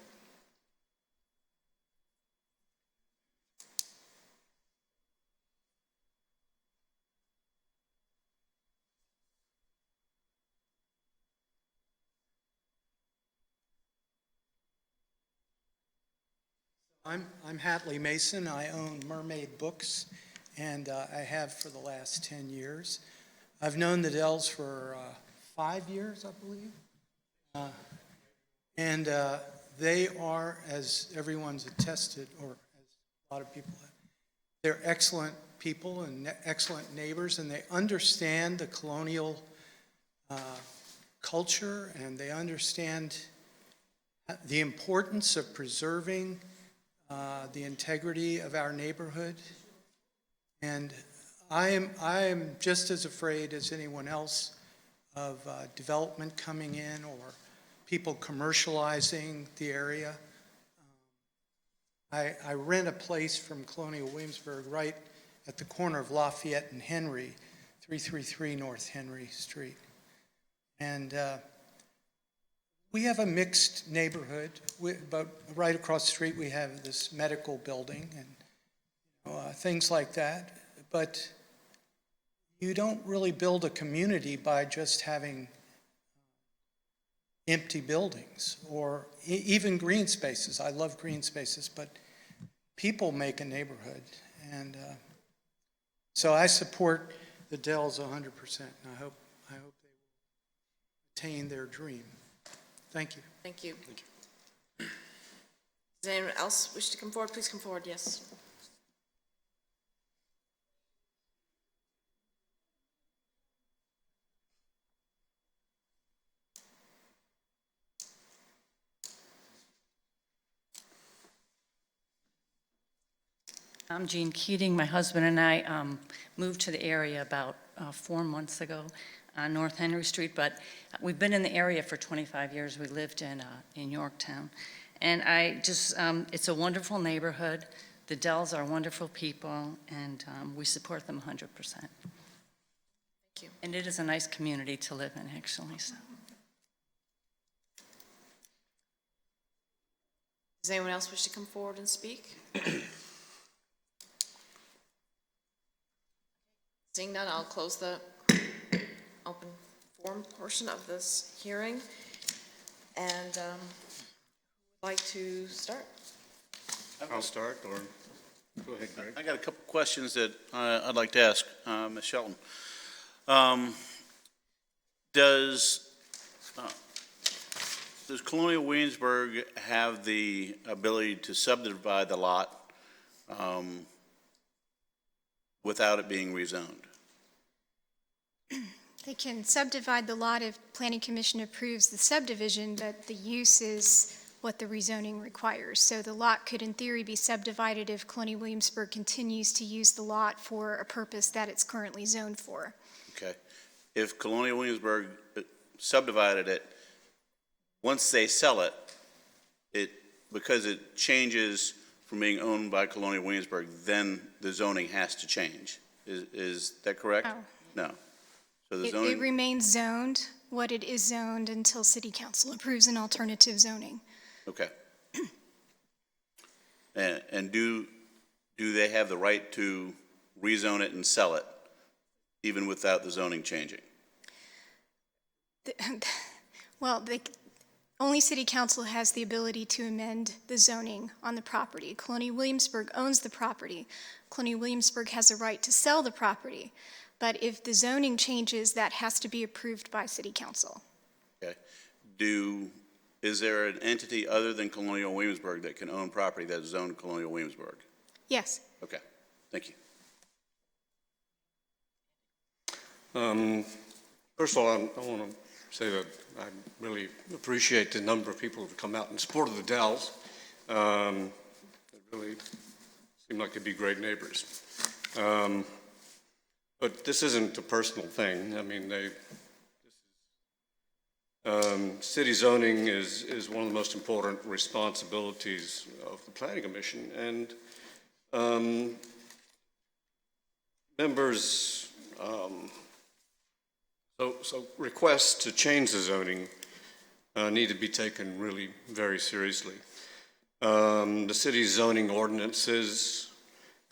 Q: I'm Hatley Mason. I own Mermaid Books, and I have for the last 10 years. I've known the Dells for 5 years, I believe. And they are, as everyone's attested, or as a lot of people have, they're excellent people and excellent neighbors, and they understand the colonial culture, and they understand the importance of preserving the integrity of our neighborhood. And I am just as afraid as anyone else of development coming in or people commercializing the area. I rent a place from Colonial Williamsburg right at the corner of Lafayette and Henry, 333 North Henry Street. And we have a mixed neighborhood, but right across the street we have this medical building and things like that. But you don't really build a community by just having empty buildings or even green spaces. I love green spaces, but people make a neighborhood. And so I support the Dells 100%, and I hope they will attain their dream. Thank you.
A: Thank you. Does anyone else wish to come forward? Please come forward, yes.
R: I'm Jean Keating. My husband and I moved to the area about 4 months ago on North Henry Street, but we've been in the area for 25 years. We lived in Yorktown. And it's a wonderful neighborhood. The Dells are wonderful people, and we support them 100%.
A: Thank you.
R: And it is a nice community to live in, actually. So.
A: Does anyone else wish to come forward and speak? Seeing none, I'll close the open forum portion of this hearing. And who would like to start?
H: I'll start, or go ahead, Greg.
E: I got a couple questions that I'd like to ask Ms. Shelton. Does Colonial Williamsburg have the ability to subdivide the lot without it being rezoned?
S: They can subdivide the lot if Planning Commission approves the subdivision, but the use is what the rezoning requires. So the lot could, in theory, be subdivided if Colonial Williamsburg continues to use the lot for a purpose that it's currently zoned for.
E: Okay. If Colonial Williamsburg subdivided it, once they sell it, because it changes from being owned by Colonial Williamsburg, then the zoning has to change. Is that correct?
S: Oh.
E: No. So the
S: It
E: zoning,
S: remains zoned what it is zoned until city council approves an alternative zoning.
E: Okay. And do they have the right to rezone it and sell it, even without the zoning changing?
S: Well, only city council has the ability to amend the zoning on the property. Colonial Williamsburg owns the property. Colonial Williamsburg has a right to sell the property. But if the zoning changes, that has to be approved by city council.
E: Okay. Is there an entity other than Colonial Williamsburg that can own property that is zoned Colonial Williamsburg?
S: Yes.
E: Okay. Thank you.
H: First of all, I want to say that I really appreciate the number of people who have come out in support of the Dells. They really seem like they'd be great neighbors. But this isn't a personal thing. I mean, city zoning is one of the most important responsibilities of the Planning Commission, and members, so requests to change the zoning need to be taken really very seriously. The city's zoning ordinances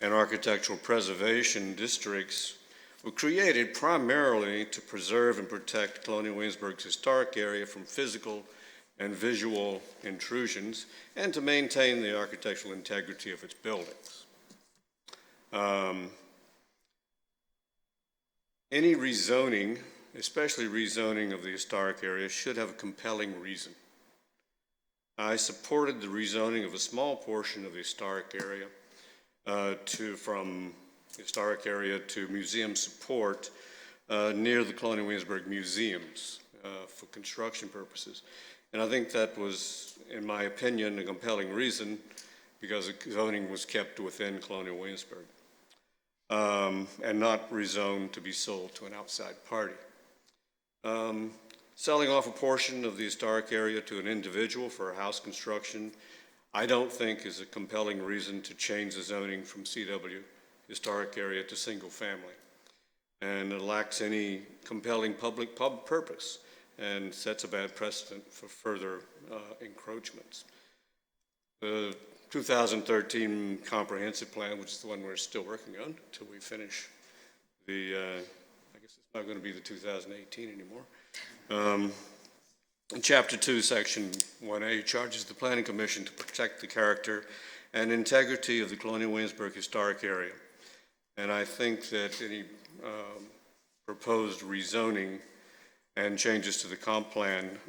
H: and architectural preservation districts were created primarily to preserve and protect Colonial Williamsburg's historic area from physical and visual intrusions and to maintain the architectural integrity of its buildings. Any rezoning, especially rezoning of the historic area, should have a compelling reason. I supported the rezoning of a small portion of the historic area from historic area to museum support near the Colonial Williamsburg museums for construction purposes. And I think that was, in my opinion, a compelling reason because the zoning was kept within Colonial Williamsburg and not rezoned to be sold to an outside party. Selling off a portion of the historic area to an individual for house construction, I don't think is a compelling reason to change the zoning from CW historic area to single family. And it lacks any compelling public purpose and sets a bad precedent for further encroachments. The 2013 comprehensive plan, which is the one we're still working on until we finish the, I guess it's not going to be the 2018 anymore. Chapter 2, Section 1A charges the Planning Commission to protect the character and integrity of the Colonial Williamsburg historic area. And I think that any proposed rezoning and changes to the comp plan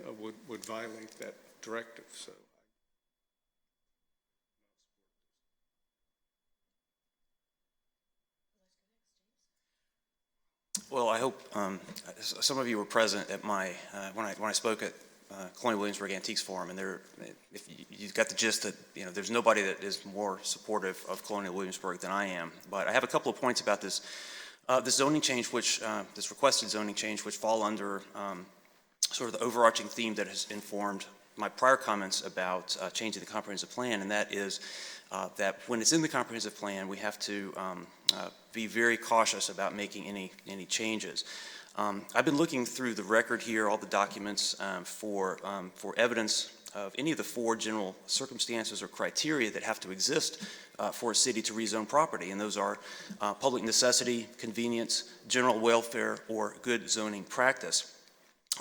H: would violate that directive. So.
D: Well, I hope some of you were present at my when I spoke at Colonial Williamsburg Antiques Forum, and if you got the gist that there's nobody that is more supportive of Colonial Williamsburg than I am. But I have a couple of points about this zoning change, this requested zoning change, which fall under sort of the overarching theme that has informed my prior comments about changing the comprehensive plan, and that is that when it's in the comprehensive plan, we have to be very cautious about making any changes. I've been looking through the record here, all the documents for evidence of any of the 4 general circumstances or criteria that have to exist for a city to rezone property, and those are public necessity, convenience, general welfare, or good zoning practice.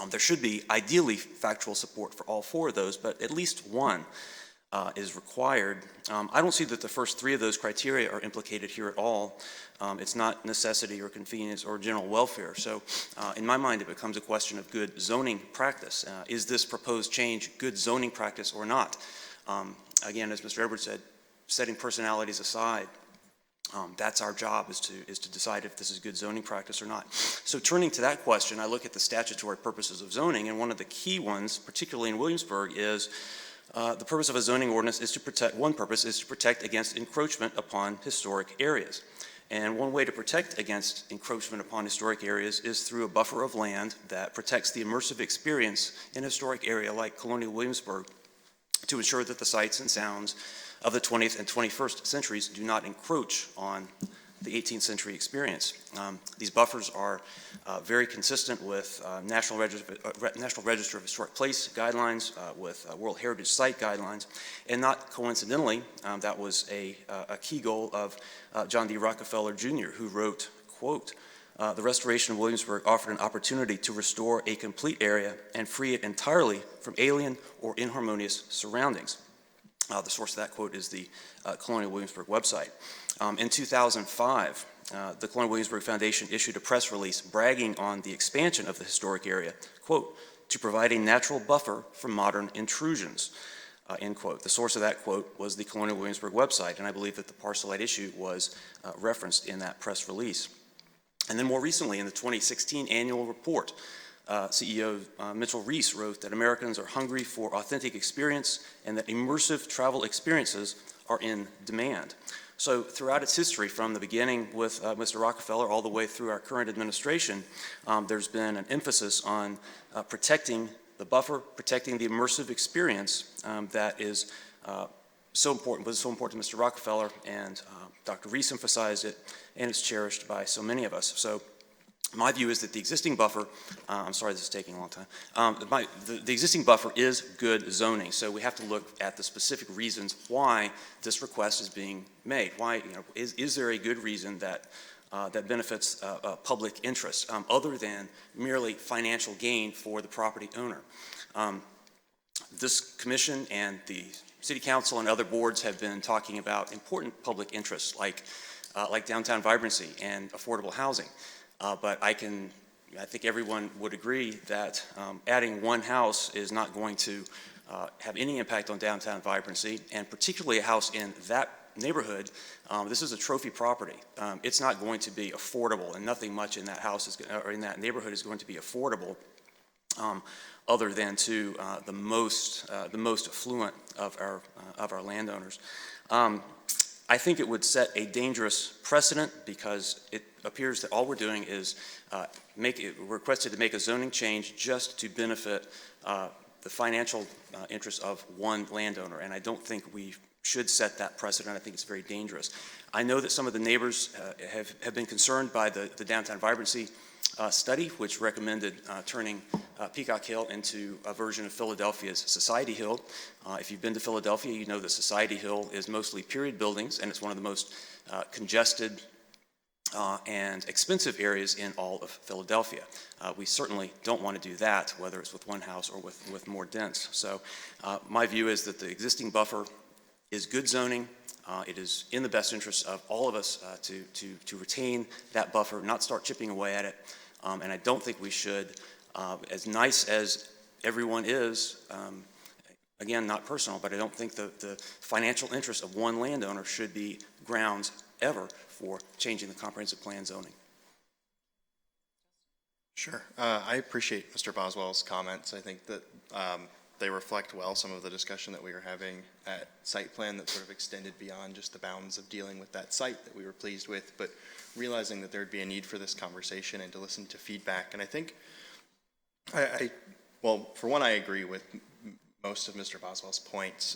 D: There should be ideally factual support for all 4 of those, but at least one is required. I don't see that the first 3 of those criteria are implicated here at all. It's not necessity or convenience or general welfare. So in my mind, it becomes a question of good zoning practice. Is this proposed change good zoning practice or not? Again, as Mr. Edwards said, setting personalities aside, that's our job, is to decide if this is good zoning practice or not. So turning to that question, I look at the statutory purposes of zoning, and one of the key ones, particularly in Williamsburg, is the purpose of a zoning ordinance is to protect, one purpose is to protect against encroachment upon historic areas. And one way to protect against encroachment upon historic areas is through a buffer of land that protects the immersive experience in a historic area like Colonial Williamsburg, to ensure that the sights and sounds of the 20th and 21st centuries do not encroach on the 18th century experience. These buffers are very consistent with National Register of Historic Place guidelines, with World Heritage Site guidelines, and not coincidentally, that was a key goal of John D. Rockefeller Jr., who wrote, quote, "The restoration of Williamsburg offered an opportunity to restore a complete area and free it entirely from alien or inharmonious surroundings." The source of that quote is the Colonial Williamsburg website. In 2005, the Colonial Williamsburg Foundation issued a press release bragging on the expansion of the historic area, quote, "to provide a natural buffer from modern intrusions," end quote. The source of that quote was the Colonial Williamsburg website, and I believe that the parcel at issue was referenced in that press release. And then more recently, in the 2016 annual report, CEO Mitchell Reese wrote that Americans are hungry for authentic experience and that immersive travel experiences are in demand. So throughout its history, from the beginning with Mr. Rockefeller all the way through our current administration, there's been an emphasis on protecting the buffer, protecting the immersive experience that is so important, was so important to Mr. Rockefeller, and Dr. Reese emphasized it, and it's cherished by so many of us. So my view is that the existing buffer, I'm sorry this is taking a long time, the existing buffer is good zoning, so we have to look at the specific reasons why this request is being made. Why, you know, is there a good reason that that benefits public interest, other than merely financial gain for the property owner? This commission and the City Council and other boards have been talking about important public interests like downtown vibrancy and affordable housing. But I think everyone would agree that adding one house is not going to have any impact on downtown vibrancy, and particularly a house in that neighborhood. This is a trophy property. It's not going to be affordable, and nothing much in that house or in that neighborhood is going to be affordable, other than to the most affluent of our landowners. I think it would set a dangerous precedent, because it appears that all we're doing is requested to make a zoning change just to benefit the financial interests of one landowner, and I don't think we should set that precedent. I think it's very dangerous. I know that some of the neighbors have been concerned by the downtown vibrancy study, which recommended turning Peacock Hill into a version of Philadelphia's Society Hill. If you've been to Philadelphia, you know that Society Hill is mostly period buildings, and it's one of the most congested and expensive areas in all of Philadelphia. We certainly don't want to do that, whether it's with one house or with more dense. So my view is that the existing buffer is good zoning. It is in the best interest of all of us to retain that buffer, not start chipping away at it. And I don't think we should, as nice as everyone is, again, not personal, but I don't think the financial interest of one landowner should be grounds ever for changing the comprehensive plan zoning.
F: Sure. I appreciate Mr. Boswell's comments. I think that they reflect well some of the discussion that we were having at site plan that sort of extended beyond just the bounds of dealing with that site that we were pleased with, but realizing that there'd be a need for this conversation and to listen to feedback. And I think, well, for one, I agree with most of Mr. Boswell's points,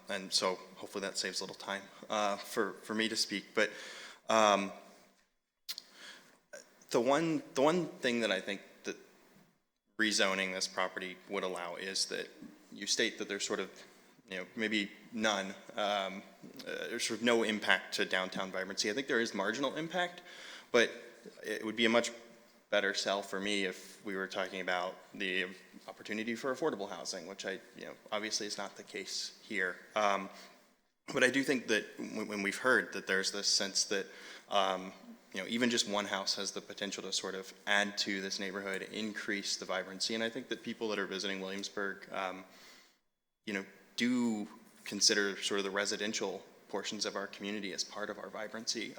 F: and so hopefully that saves a little time for me to speak. But the one thing that I think that rezoning this property would allow is that you state that there's sort of, you know, maybe none, there's sort of no impact to downtown vibrancy. I think there is marginal impact, but it would be a much better sell for me if we were talking about the opportunity for affordable housing, which obviously is not the case here. But I do think that when we've heard that there's this sense that, even just one house has the potential to sort of add to this neighborhood, increase the vibrancy. And I think that people that are visiting Williamsburg, do consider sort of the residential portions of our community as part of our vibrancy.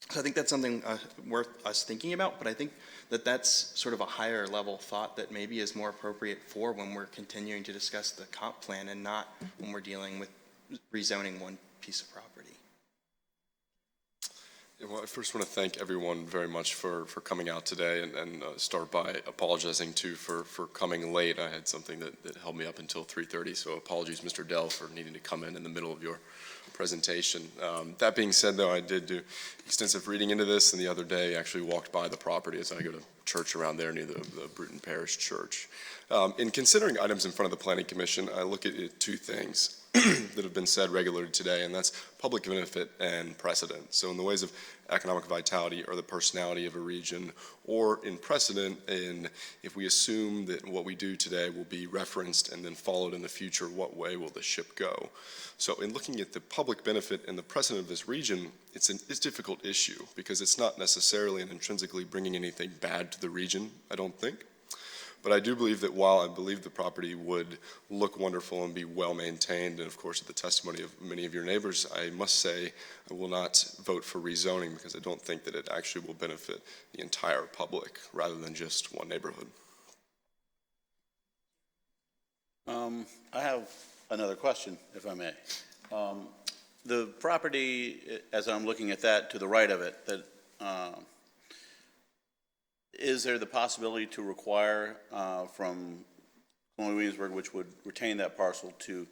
F: So I think that's something worth us thinking about, but I think that that's sort of a higher level thought that maybe is more appropriate for when we're continuing to discuss the comp plan and not when we're dealing with rezoning one piece of property.
T: Well, I first want to thank everyone very much for coming out today and start by apologizing too for coming late. I had something that held me up until 3:30, so apologies, Mr. Dell, for needing to come in the middle of your presentation. That being said, though, I did do extensive reading into this, and the other day actually walked by the property as I go to church around there near the Bruton Parish Church. In considering items in front of the Planning Commission, I look at two things that have been said regularly today, and that's public benefit and precedent. So in the ways of economic vitality or the personality of a region, or in precedent, in if we assume that what we do today will be referenced and then followed in the future, what way will the ship go? So in looking at the public benefit and the precedent of this region, it's a difficult issue because it's not necessarily and intrinsically bringing anything bad to the region, I don't think. But I do believe that while I believe the property would look wonderful and be well maintained, and of course the testimony of many of your neighbors, I must say I will not vote for rezoning because I don't think that it actually will benefit the entire public rather than just one neighborhood.
E: I have another question, if I may. The property, as I'm looking at that to the right of it, that is there the possibility to require from Colonial Williamsburg, which would retain that parcel, to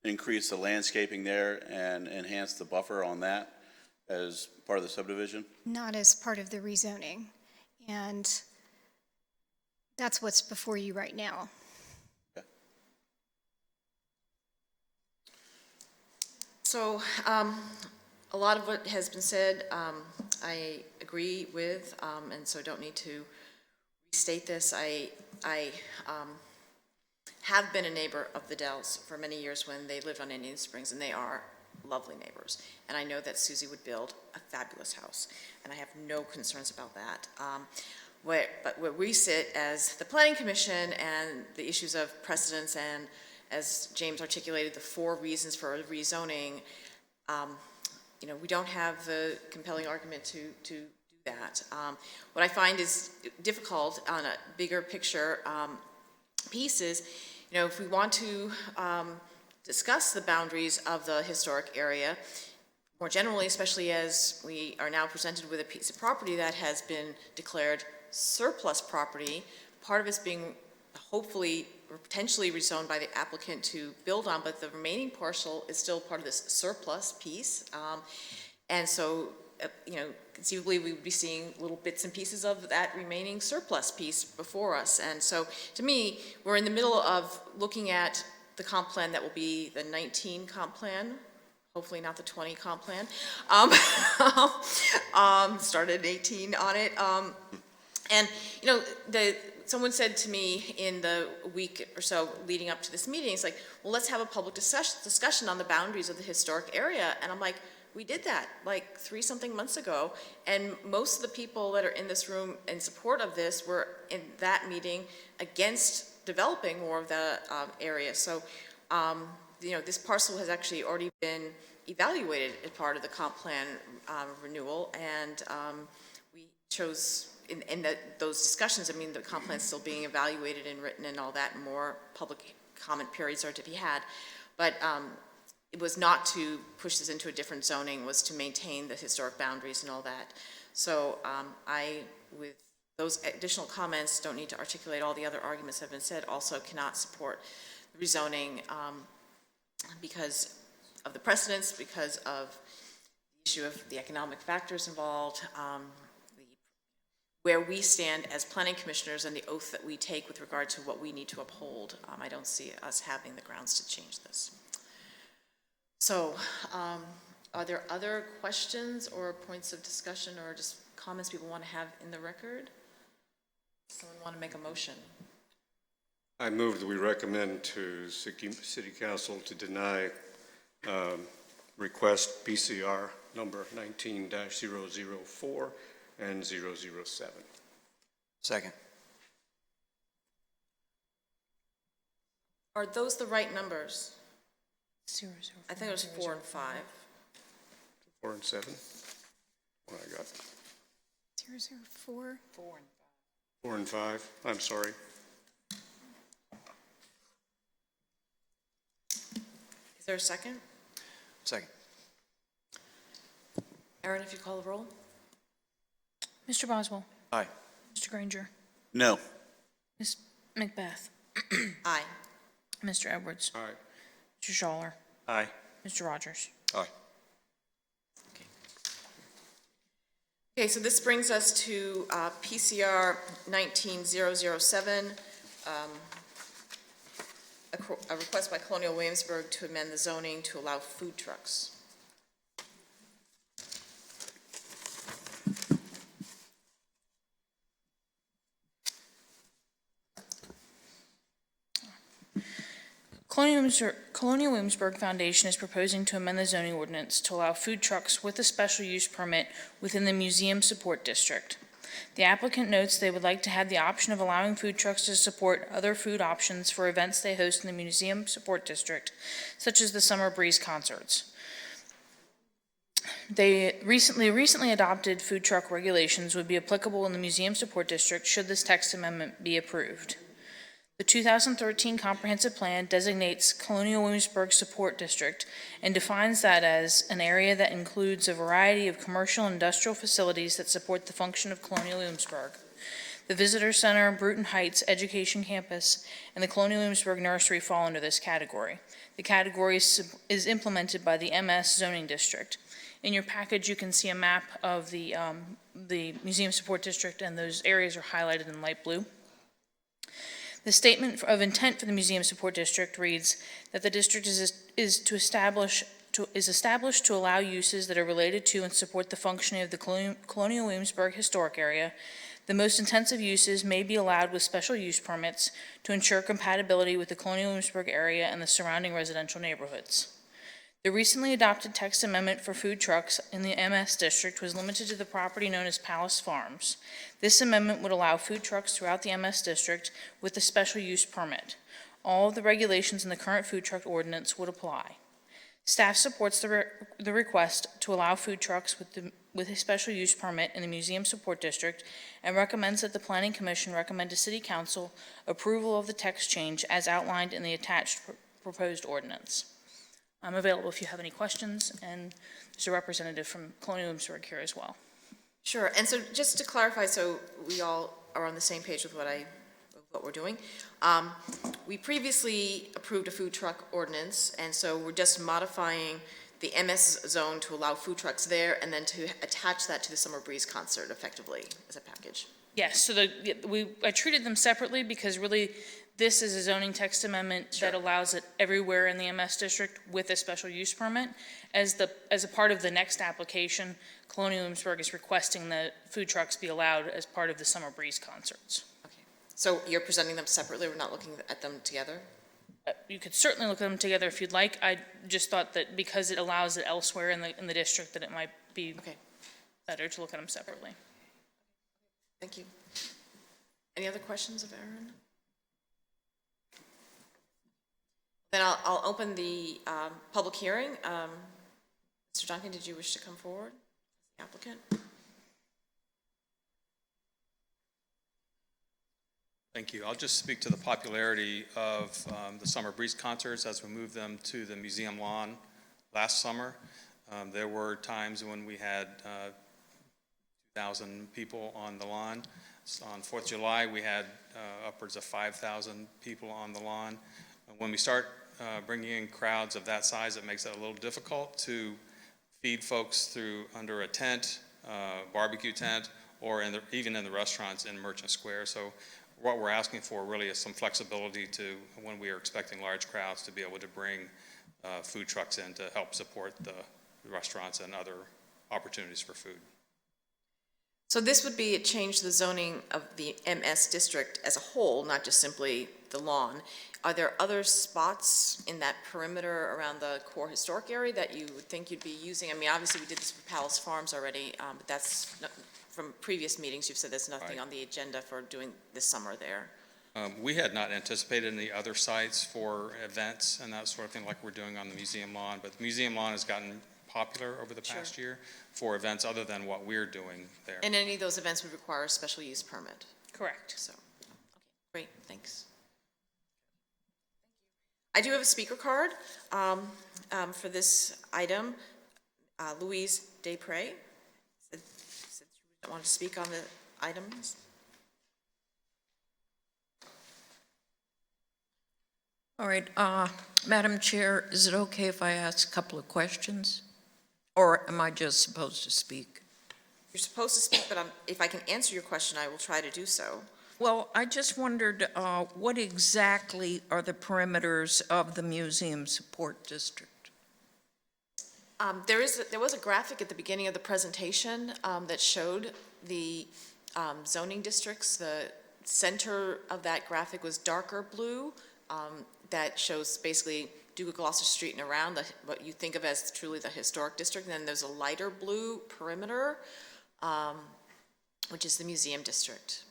E: increase the landscaping there and enhance the buffer on that as part of the subdivision?
S: Not as part of the rezoning. And that's what's before you right now.
A: So a lot of what has been said, I agree with, and so don't need to restate this. I have been a neighbor of the Dells for many years when they lived on Indian Springs, and they are lovely neighbors. And I know that Susie would build a fabulous house, and I have no concerns about that. But where we sit as the Planning Commission and the issues of precedence and, as James articulated, the 4 reasons for rezoning, you know, we don't have the compelling argument to do that. What I find is difficult on a bigger picture piece is, you know, if we want to discuss the boundaries of the historic area, more generally, especially as we are now presented with a piece of property that has been declared surplus property, part of it's being hopefully or potentially rezoned by the applicant to build on, but the remaining parcel is still part of this surplus piece. And so, you know, conceivably we would be seeing little bits and pieces of that remaining surplus piece before us. And so, to me, we're in the middle of looking at the comp plan that will be the 19 comp plan, hopefully not the 20 comp plan. Started 18 on it. And, you know, someone said to me in the week or so leading up to this meeting, it's like, well, let's have a public discussion on the boundaries of the historic area. And I'm like, we did that like 3-something months ago. And most of the people that are in this room in support of this were in that meeting against developing more of the area. So, you know, this parcel has actually already been evaluated as part of the comp plan renewal. And we chose, in those discussions, I mean, the comp plan's still being evaluated and written and all that, and more public comment periods are to be had. But it was not to push this into a different zoning, was to maintain the historic boundaries and all that. So I, with those additional comments, don't need to articulate all the other arguments that have been said, also cannot support rezoning because of the precedents, because of the issue of the economic factors involved, where we stand as planning commissioners and the oath that we take with regard to what we need to uphold. I don't see us having the grounds to change this. So, are there other questions or points of discussion or just comments people want to have in the record? Someone want to make a motion?
H: I move that we recommend to City Council to deny request PCR number 19-004 and 007.
D: Second.
A: Are those the right numbers?
B: 004.
A: I think it was 4 and 5.
H: 4 and 7. What I got?
S: 004.
H: 4 and 5. I'm sorry.
A: Is there a second?
D: Second.
A: Aaron, if you call the roll.
B: Mr. Boswell.
D: Aye.
B: Mr. Granger.
E: No.
B: Ms. Macbeth.
A: Aye.
B: Mr. Edwards.
H: Aye.
B: Mr. Schaller.
F: Aye.
B: Mr. Rogers.
H: Aye.
A: Okay, so this brings us to PCR 19007, a request by Colonial Williamsburg to amend the zoning to allow food trucks.
B: Colonial Williamsburg Foundation is proposing to amend the zoning ordinance to allow food trucks with a special use permit within the Museum Support District. The applicant notes they would like to have the option of allowing food trucks to support other food options for events they host in the Museum Support District, such as the Summer Breeze concerts. They recently adopted food truck regulations would be applicable in the Museum Support District should this text amendment be approved. The 2013 Comprehensive Plan designates Colonial Williamsburg Support District and defines that as an area that includes a variety of commercial and industrial facilities that support the function of Colonial Williamsburg. The Visitor Center, Bruton Heights Education Campus, and the Colonial Williamsburg Nursery fall under this category. The category is implemented by the MS Zoning District. In your package, you can see a map of the Museum Support District, and those areas are highlighted in light blue. The statement of intent for the Museum Support District reads that the district is established to allow uses that are related to and support the functioning of the Colonial Williamsburg Historic Area. The most intensive uses may be allowed with special use permits to ensure compatibility with the Colonial Williamsburg area and the surrounding residential neighborhoods. The recently adopted text amendment for food trucks in the MS district was limited to the property known as Palace Farms. This amendment would allow food trucks throughout the MS district with a special use permit. All of the regulations in the current food truck ordinance would apply. Staff supports the request to allow food trucks with a special use permit in the Museum Support District and recommends that the Planning Commission recommend to City Council approval of the text change as outlined in the attached proposed ordinance. I'm available if you have any questions, and there's a representative from Colonial Williamsburg here as well.
A: Sure, and so just to clarify, so we all are on the same page with what we're doing. We previously approved a food truck ordinance, and so we're just modifying the MS zone to allow food trucks there, and then to attach that to the Summer Breeze concert effectively as a package.
B: Yes, so I treated them separately because really this is a zoning text amendment that allows it everywhere in the MS district with a special use permit. As a part of the next application, Colonial Williamsburg is requesting that food trucks be allowed as part of the Summer Breeze concerts.
A: Okay, so you're presenting them separately, we're not looking at them together?
B: You could certainly look at them together if you'd like. I just thought that because it allows it elsewhere in the district that it might be better to look at them separately.
A: Thank you. Any other questions of Aaron? Then I'll open the public hearing. Mr. Duncan, did you wish to come forward? The applicant?
U: Thank you. I'll just speak to the popularity of the Summer Breeze concerts as we moved them to the museum lawn last summer. There were times when we had 2,000 people on the lawn. So on 4th of July, we had upwards of 5,000 people on the lawn. When we start bringing in crowds of that size, it makes it a little difficult to feed folks through under a tent, barbecue tent, or even in the restaurants in Merchant Square. So what we're asking for really is some flexibility to, when we are expecting large crowds, to be able to bring food trucks in to help support the restaurants and other opportunities for food.
A: So this would be a change to the zoning of the MS district as a whole, not just simply the lawn. Are there other spots in that perimeter around the core historic area that you would think you'd be using? I mean, obviously we did this for Palace Farms already, but that's not, from previous meetings, you've said there's nothing on the agenda for doing this summer there.
U: We had not anticipated any other sites for events and that sort of thing like we're doing on the museum lawn, but the museum lawn has gotten popular over the past year for events other than what we're doing there.
A: And any of those events would require a special use permit?
B: Correct.
A: So, okay, great, thanks. I do have a speaker card for this item. Louise Desprez. that want to speak on the items?
N: All right, Madam Chair, is it okay if I ask a couple of questions? Or am I just supposed to speak?
A: You're supposed to speak, but if I can answer your question, I will try to do so.
N: Well, I just wondered, what exactly are the perimeters of the Museum Support District?
A: There was a graphic at the beginning of the presentation that showed the zoning districts. The center of that graphic was darker blue. That shows basically Duke of Gloucester Street and around what you think of as truly the historic district. And then there's a lighter blue perimeter, which is the museum district.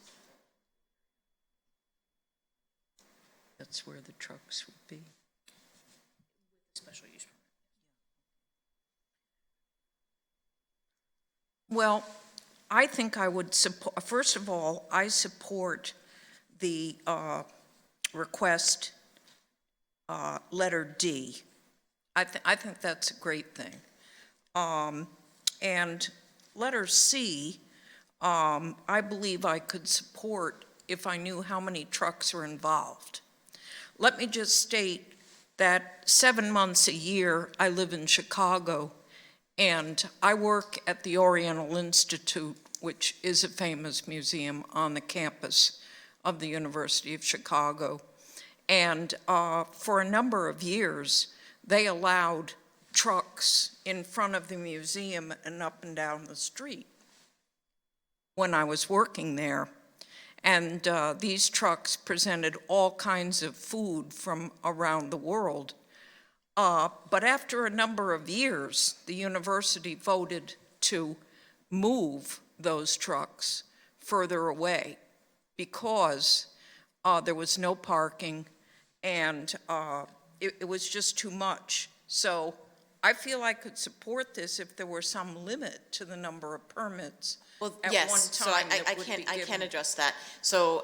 N: That's where the trucks would be.
B: Special use permit.
N: Well, I think I would support, first of all, I support the request letter D. I think that's a great thing. And letter C, I believe I could support if I knew how many trucks are involved. Let me just state that 7 months a year I live in Chicago, and I work at the Oriental Institute, which is a famous museum on the campus of the University of Chicago. And for a number of years, they allowed trucks in front of the museum and up and down the street when I was working there. And these trucks presented all kinds of food from around the world. But after a number of years, the university voted to move those trucks further away because there was no parking and it was just too much. So I feel I could support this if there were some limit to the number of permits at one
A: Yes, so
N: time
A: I can address that. So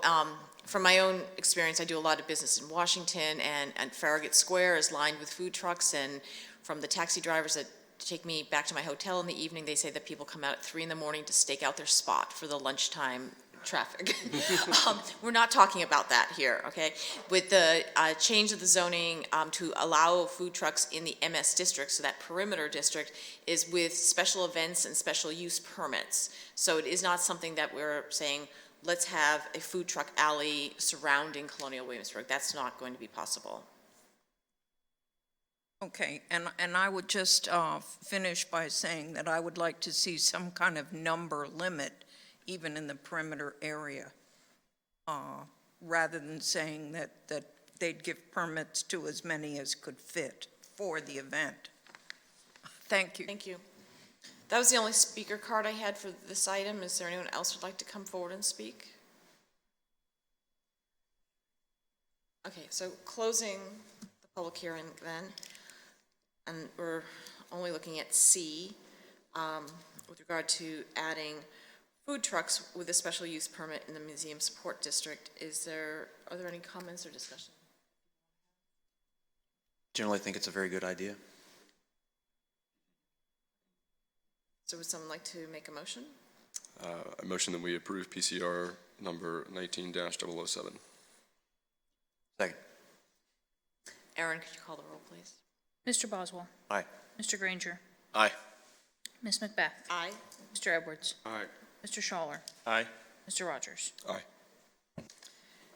A: from my own experience, I do a lot of business in Washington, and Farragut Square is lined with food trucks, and from the taxi drivers that take me back to my hotel in the evening, they say that people come out at 3 in the morning to stake out their spot for the lunchtime traffic. We're not talking about that here, okay? With the change of the zoning to allow food trucks in the MS district, so that perimeter district is with special events and special use permits. So it is not something that we're saying, let's have a food truck alley surrounding Colonial Williamsburg. That's not going to be possible.
N: Okay, and I would just finish by saying that I would like to see some kind of number limit even in the perimeter area, rather than saying that they'd give permits to as many as could fit for the event. Thank you.
A: Thank you. That was the only speaker card I had for this item. Is there anyone else who'd like to come forward and speak? Okay, so closing the public hearing then, and we're only looking at C with regard to adding food trucks with a special use permit in the museum support district. Are there any comments or discussion?
D: Generally, I think it's a very good idea.
A: So would someone like to make a motion?
T: I motion that we approve PCR number 19-007.
D: Second.
A: Aaron, could you call the roll, please?
B: Mr. Boswell.
D: Aye.
B: Mr. Granger.
E: Aye.
B: Ms. Macbeth.
A: Aye.
B: Mr. Edwards.
H: Aye.
B: Mr. Schaller.
F: Aye.
B: Mr. Rogers.
T: Aye.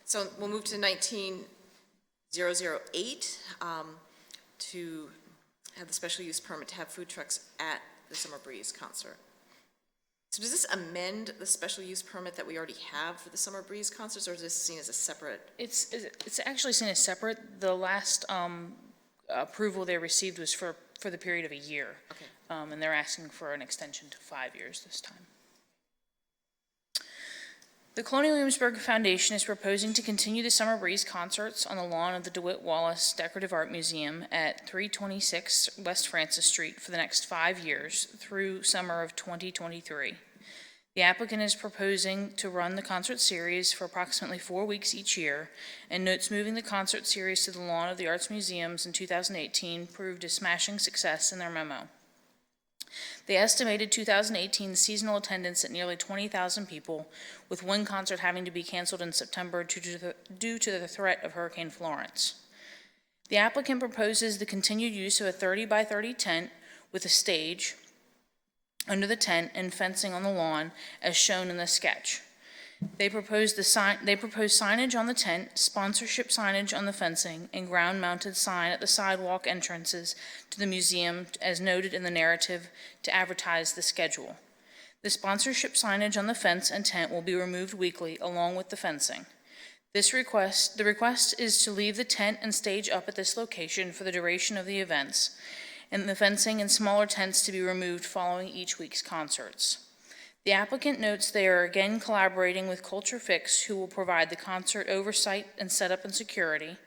A: So we'll move to 19-008 to have the special use permit to have food trucks at the Summer Breeze concert. So does this amend the special use permit that we already have for the Summer Breeze concerts, or is this seen as a separate?
B: It's actually seen as separate. The last approval they received was for the period of a year.
A: Okay.
B: And they're asking for an extension to 5 years this time. The Colonial Williamsburg Foundation is proposing to continue the Summer Breeze concerts on the lawn of the DeWitt Wallace Decorative Art Museum at 326 West Francis Street for the next 5 years through summer of 2023. The applicant is proposing to run the concert series for approximately 4 weeks each year, and notes moving the concert series to the lawn of the Arts Museums in 2018 proved a smashing success in their memo. They estimated 2018 seasonal attendance at nearly 20,000 people, with one concert having to be canceled in September due to the threat of Hurricane Florence. The applicant proposes the continued use of a 30 by 30 tent with a stage under the tent and fencing on the lawn as shown in the sketch. They propose signage on the tent, sponsorship signage on the fencing, and ground-mounted sign at the sidewalk entrances to the museum as noted in the narrative to advertise the schedule. The sponsorship signage on the fence and tent will be removed weekly along with the fencing. The request is to leave the tent and stage up at this location for the duration of the events, and the fencing and smaller tents to be removed following each week's concerts. The applicant notes they are again collaborating with Culture Fix, who will provide the concert oversight and setup and security.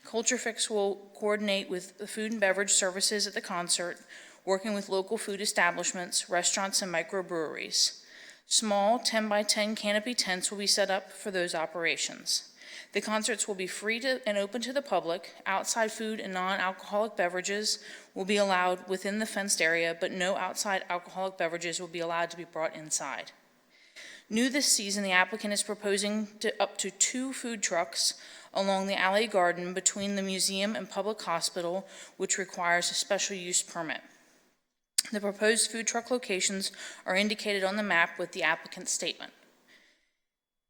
B: Culture Fix will coordinate with the food and beverage services at the concert, working with local food establishments, restaurants, and microbreweries. Small 10 by 10 canopy tents will be set up for those operations. The concerts will be free and open to the public. Outside food and non-alcoholic beverages will be allowed within the fenced area, but no outside alcoholic beverages will be allowed to be brought inside. New this season, the applicant is proposing up to 2 food trucks along the alley garden between the museum and public hospital, which requires a special use permit. The proposed food truck locations are indicated on the map with the applicant's statement.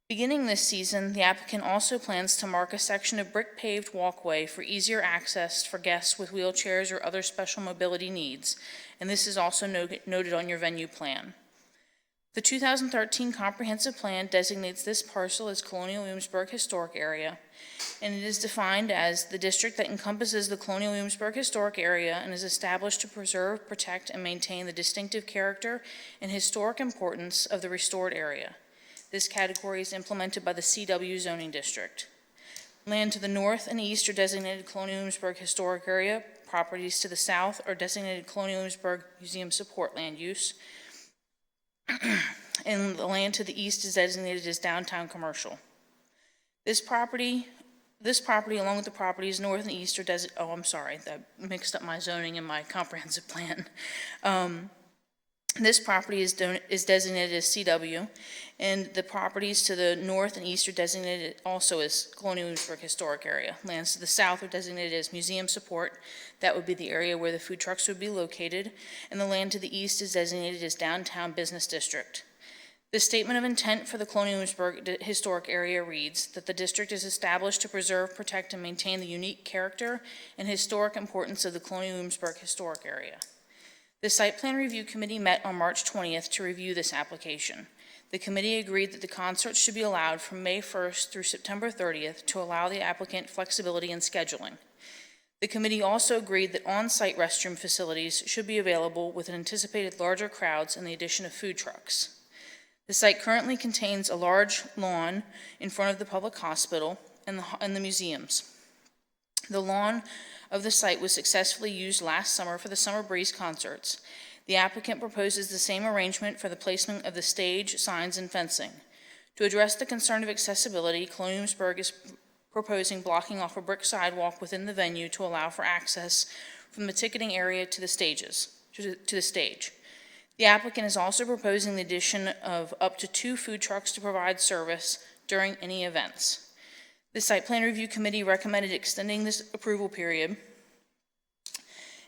B: Beginning this season, the applicant also plans to mark a section of brick-paved walkway for easier access for guests with wheelchairs or other special mobility needs, and this is also noted on your venue plan. The 2013 comprehensive plan designates this parcel as Colonial Williamsburg Historic Area, and it is defined as the district that encompasses the Colonial Williamsburg Historic Area and is established to preserve, protect, and maintain the distinctive character and historic importance of the restored area. This category is implemented by the CW zoning district. Land to the north and east are designated Colonial Williamsburg Historic Area. Properties to the south are designated Colonial Williamsburg Museum Support Land Use. And the land to the east is designated as Downtown Commercial. This property along with the properties north and east are that mixed up my zoning and my comprehensive plan. This property is designated as CW, and the properties to the north and east are designated also as Colonial Williamsburg Historic Area. Lands to the south are designated as Museum Support. That would be the area where the food trucks would be located, and the land to the east is designated as Downtown Business District. The statement of intent for the Colonial Williamsburg Historic Area reads that the district is established to preserve, protect, and maintain the unique character and historic importance of the Colonial Williamsburg Historic Area. The Site Plan Review Committee met on March 20th to review this application. The committee agreed that the concerts should be allowed from May 1st through September 30th to allow the applicant flexibility in scheduling. The committee also agreed that on-site restroom facilities should be available with anticipated larger crowds and the addition of food trucks. The site currently contains a large lawn in front of the public hospital and the museums. The lawn of the site was successfully used last summer for the Summer Breeze concerts. The applicant proposes the same arrangement for the placement of the stage, signs, and fencing. To address the concern of accessibility, Colonial Williamsburg is proposing blocking off a brick sidewalk within the venue to allow for access from the ticketing area to the stage. The applicant is also proposing the addition of up to 2 food trucks to provide service during any events. The Site Plan Review Committee recommended extending this approval period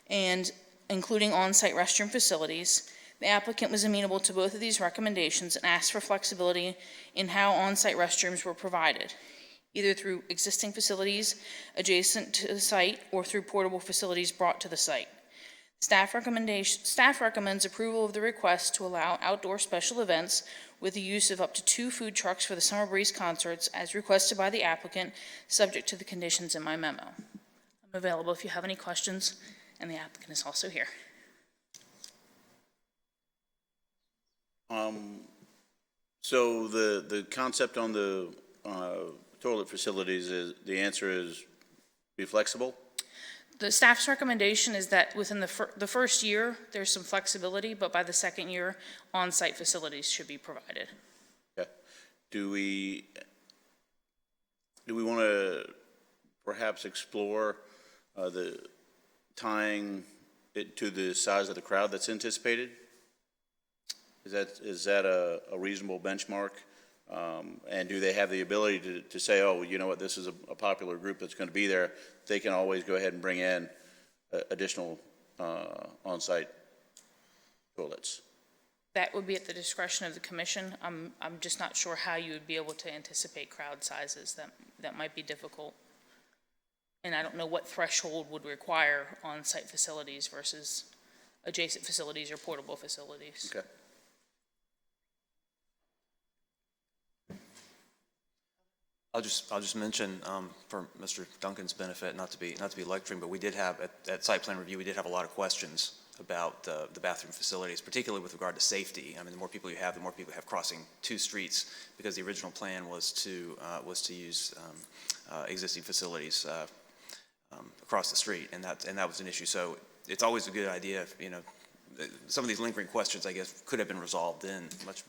B: and including on-site restroom facilities. The applicant was amenable to both of these recommendations and asked for flexibility in how on-site restrooms were provided, either through existing facilities adjacent to the site or through portable facilities brought to the site. Staff recommends approval of the request to allow outdoor special events with the use of up to 2 food trucks for the Summer Breeze concerts as requested by the applicant, subject to the conditions in my memo. I'm available if you have any questions, and the applicant is also here.
E: So the concept on the toilet facilities is, the answer is be flexible?
B: The staff's recommendation is that within the first year, there's some flexibility, but by the second year, on-site facilities should be provided.
E: Okay. Do we want to perhaps explore the tying to the size of the crowd that's anticipated? Is that a reasonable benchmark? And do they have the ability to say, oh, you know what, this is a popular group that's going to be there. They can always go ahead and bring in additional on-site toilets?
B: That would be at the discretion of the commission. I'm just not sure how you would be able to anticipate crowd sizes. That might be difficult. And I don't know what threshold would require on-site facilities versus adjacent facilities or portable facilities.
E: Okay.
D: I'll just mention, for Mr. Duncan's benefit, not to be lecturing, but we did have, at site plan review, we did have a lot of questions about the bathroom facilities, particularly with regard to safety. I mean, the more people you have crossing two streets, because the original plan was to use existing facilities across the street, and that was an issue. So it's always a good idea, you know, some of these lingering questions, I guess, could have been resolved then much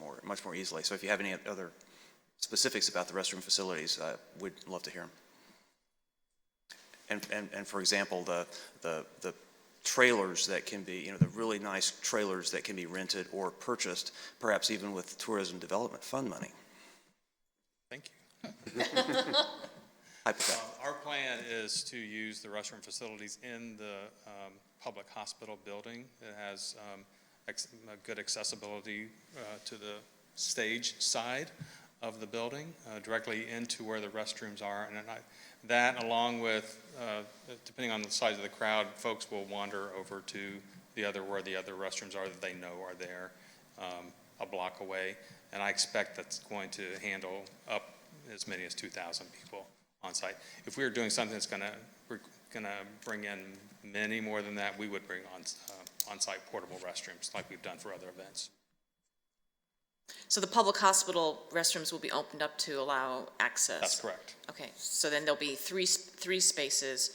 D: more easily. So if you have any other specifics about the restroom facilities, we'd love to hear them. And for example, the trailers that can be, you know, the really nice trailers that can be rented or purchased, perhaps even with Tourism Development Fund money.
U: Thank you. Our plan is to use the restroom facilities in the public hospital building. It has a good accessibility to the stage side of the building, directly into where the restrooms are. And that, along with, depending on the size of the crowd, folks will wander over to where the other restrooms are that they know are there, a block away. And I expect that's going to handle up as many as 2,000 people on site. If we were doing something that's going to bring in many more than that, we would bring on-site portable restrooms like we've done for other events.
A: So the public hospital restrooms will be opened up to allow access? That's
U: correct.
A: Okay, so then there'll be three spaces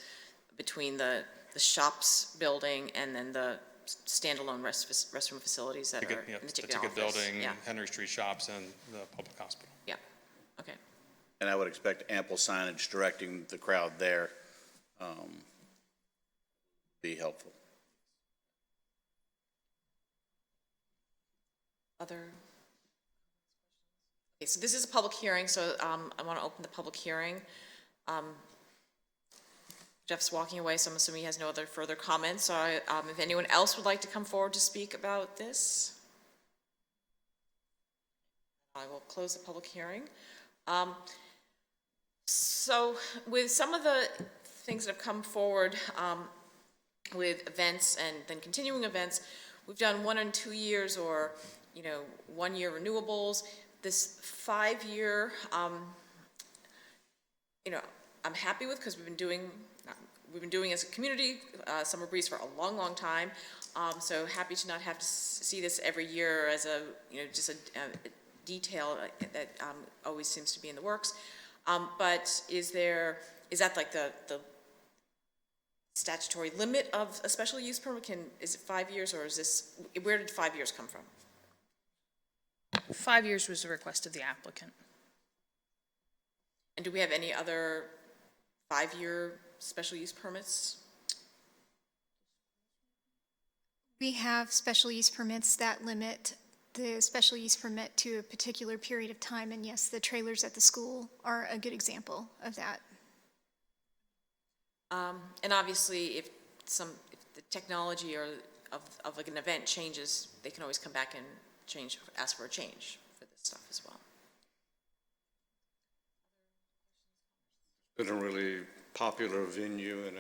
A: between the shops building and then the standalone restroom facilities that are in the ticket office.
U: Building, Henry Street shops, and the public hospital.
A: Yeah, okay.
E: And I would expect ample signage directing the crowd there be helpful.
A: Other? Okay, so this is a public hearing, so I want to open the public hearing. Jeff's walking away, so I'm assuming he has no other further comments. So if anyone else would like to come forward to speak about this, I will close the public hearing. So with some of the things that have come forward with events and then continuing events, we've done 1 and 2 years or 1 year renewables. This 5-year, I'm happy with, because we've been doing as a community summer breeze for a long, long time. So happy to not have to see this every year as a just a detail that always seems to be in the works. But is that like the statutory limit of a special use permit? Is it 5 years, or is this, where did 5 years come from?
B: 5 years was the request of the applicant.
A: And do we have any other 5-year special use permits?
S: We have special use permits that limit the special use permit to a particular period of time, and yes, the trailers at the school are a good example of that.
A: And obviously, if the technology or of like an event changes, they can always come back and ask for a change for this stuff as well.
H: Been a really popular venue, and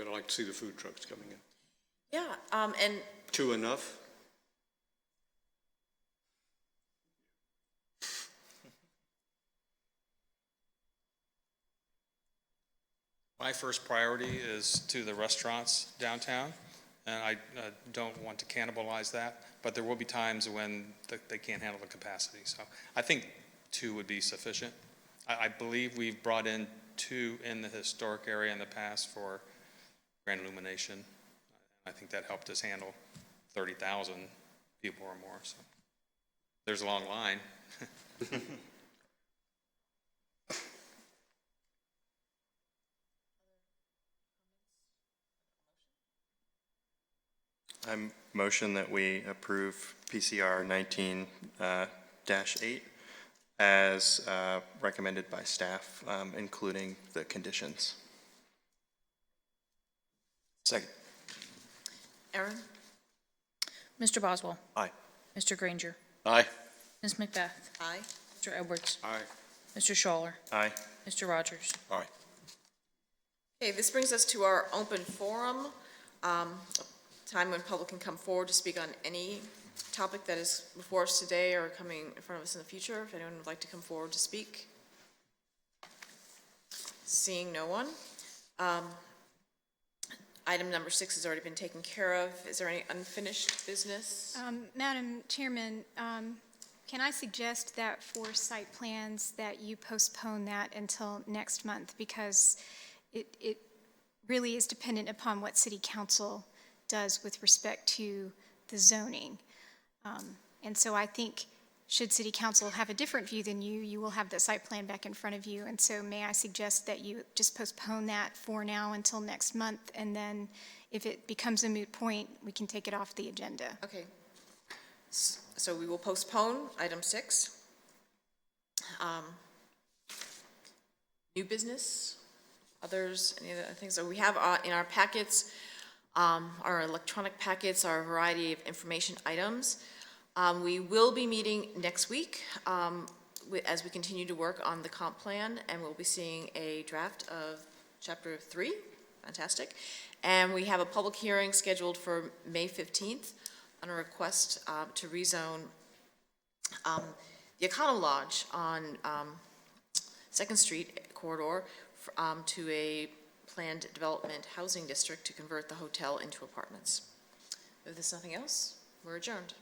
H: I'd like to see the food trucks coming in.
A: Yeah, and
H: 2 enough?
U: My first priority is to the restaurants downtown, and I don't want to cannibalize that, but there will be times when they can't handle the capacity. So I think 2 would be sufficient. I believe we've brought in 2 in the historic area in the past for grand illumination. I think that helped us handle 30,000 people or more. So there's a long line.
F: I motion that we approve PCR 19-8 as recommended by staff, including the conditions.
D: Second.
A: Aaron?
B: Mr. Boswell.
D: Aye.
B: Mr. Granger.
E: Aye.
B: Ms. Macbeth.
A: Aye.
B: Mr. Edwards.
H: Aye.
B: Mr. Schaller.
F: Aye.
B: Mr. Rogers.
D: Aye.
A: Okay, this brings us to our open forum, time when public can come forward to speak on any topic that is before us today or coming in front of us in the future. If anyone would like to come forward to speak. Seeing no one. Item number 6 has already been taken care of. Is there any unfinished business?
S: Madam Chairman, can I suggest that for site plans that you postpone that until next month, because it really is dependent upon what City Council does with respect to the zoning. And so I think should City Council have a different view than you, you will have the site plan back in front of you. And so may I suggest that you just postpone that for now until next month, and then if it becomes a moot point, we can take it off the agenda.
A: Okay. So we will postpone item 6. New business, others, any other things? So we have in our packets, our electronic packets, our variety of information items. We will be meeting next week as we continue to work on the comp plan, and we'll be seeing a draft of Chapter 3. Fantastic. And we have a public hearing scheduled for May 15th on a request to rezone the Econo Lodge on 2nd Street corridor to a planned development housing district to convert the hotel into apartments. If there's nothing else, we're adjourned.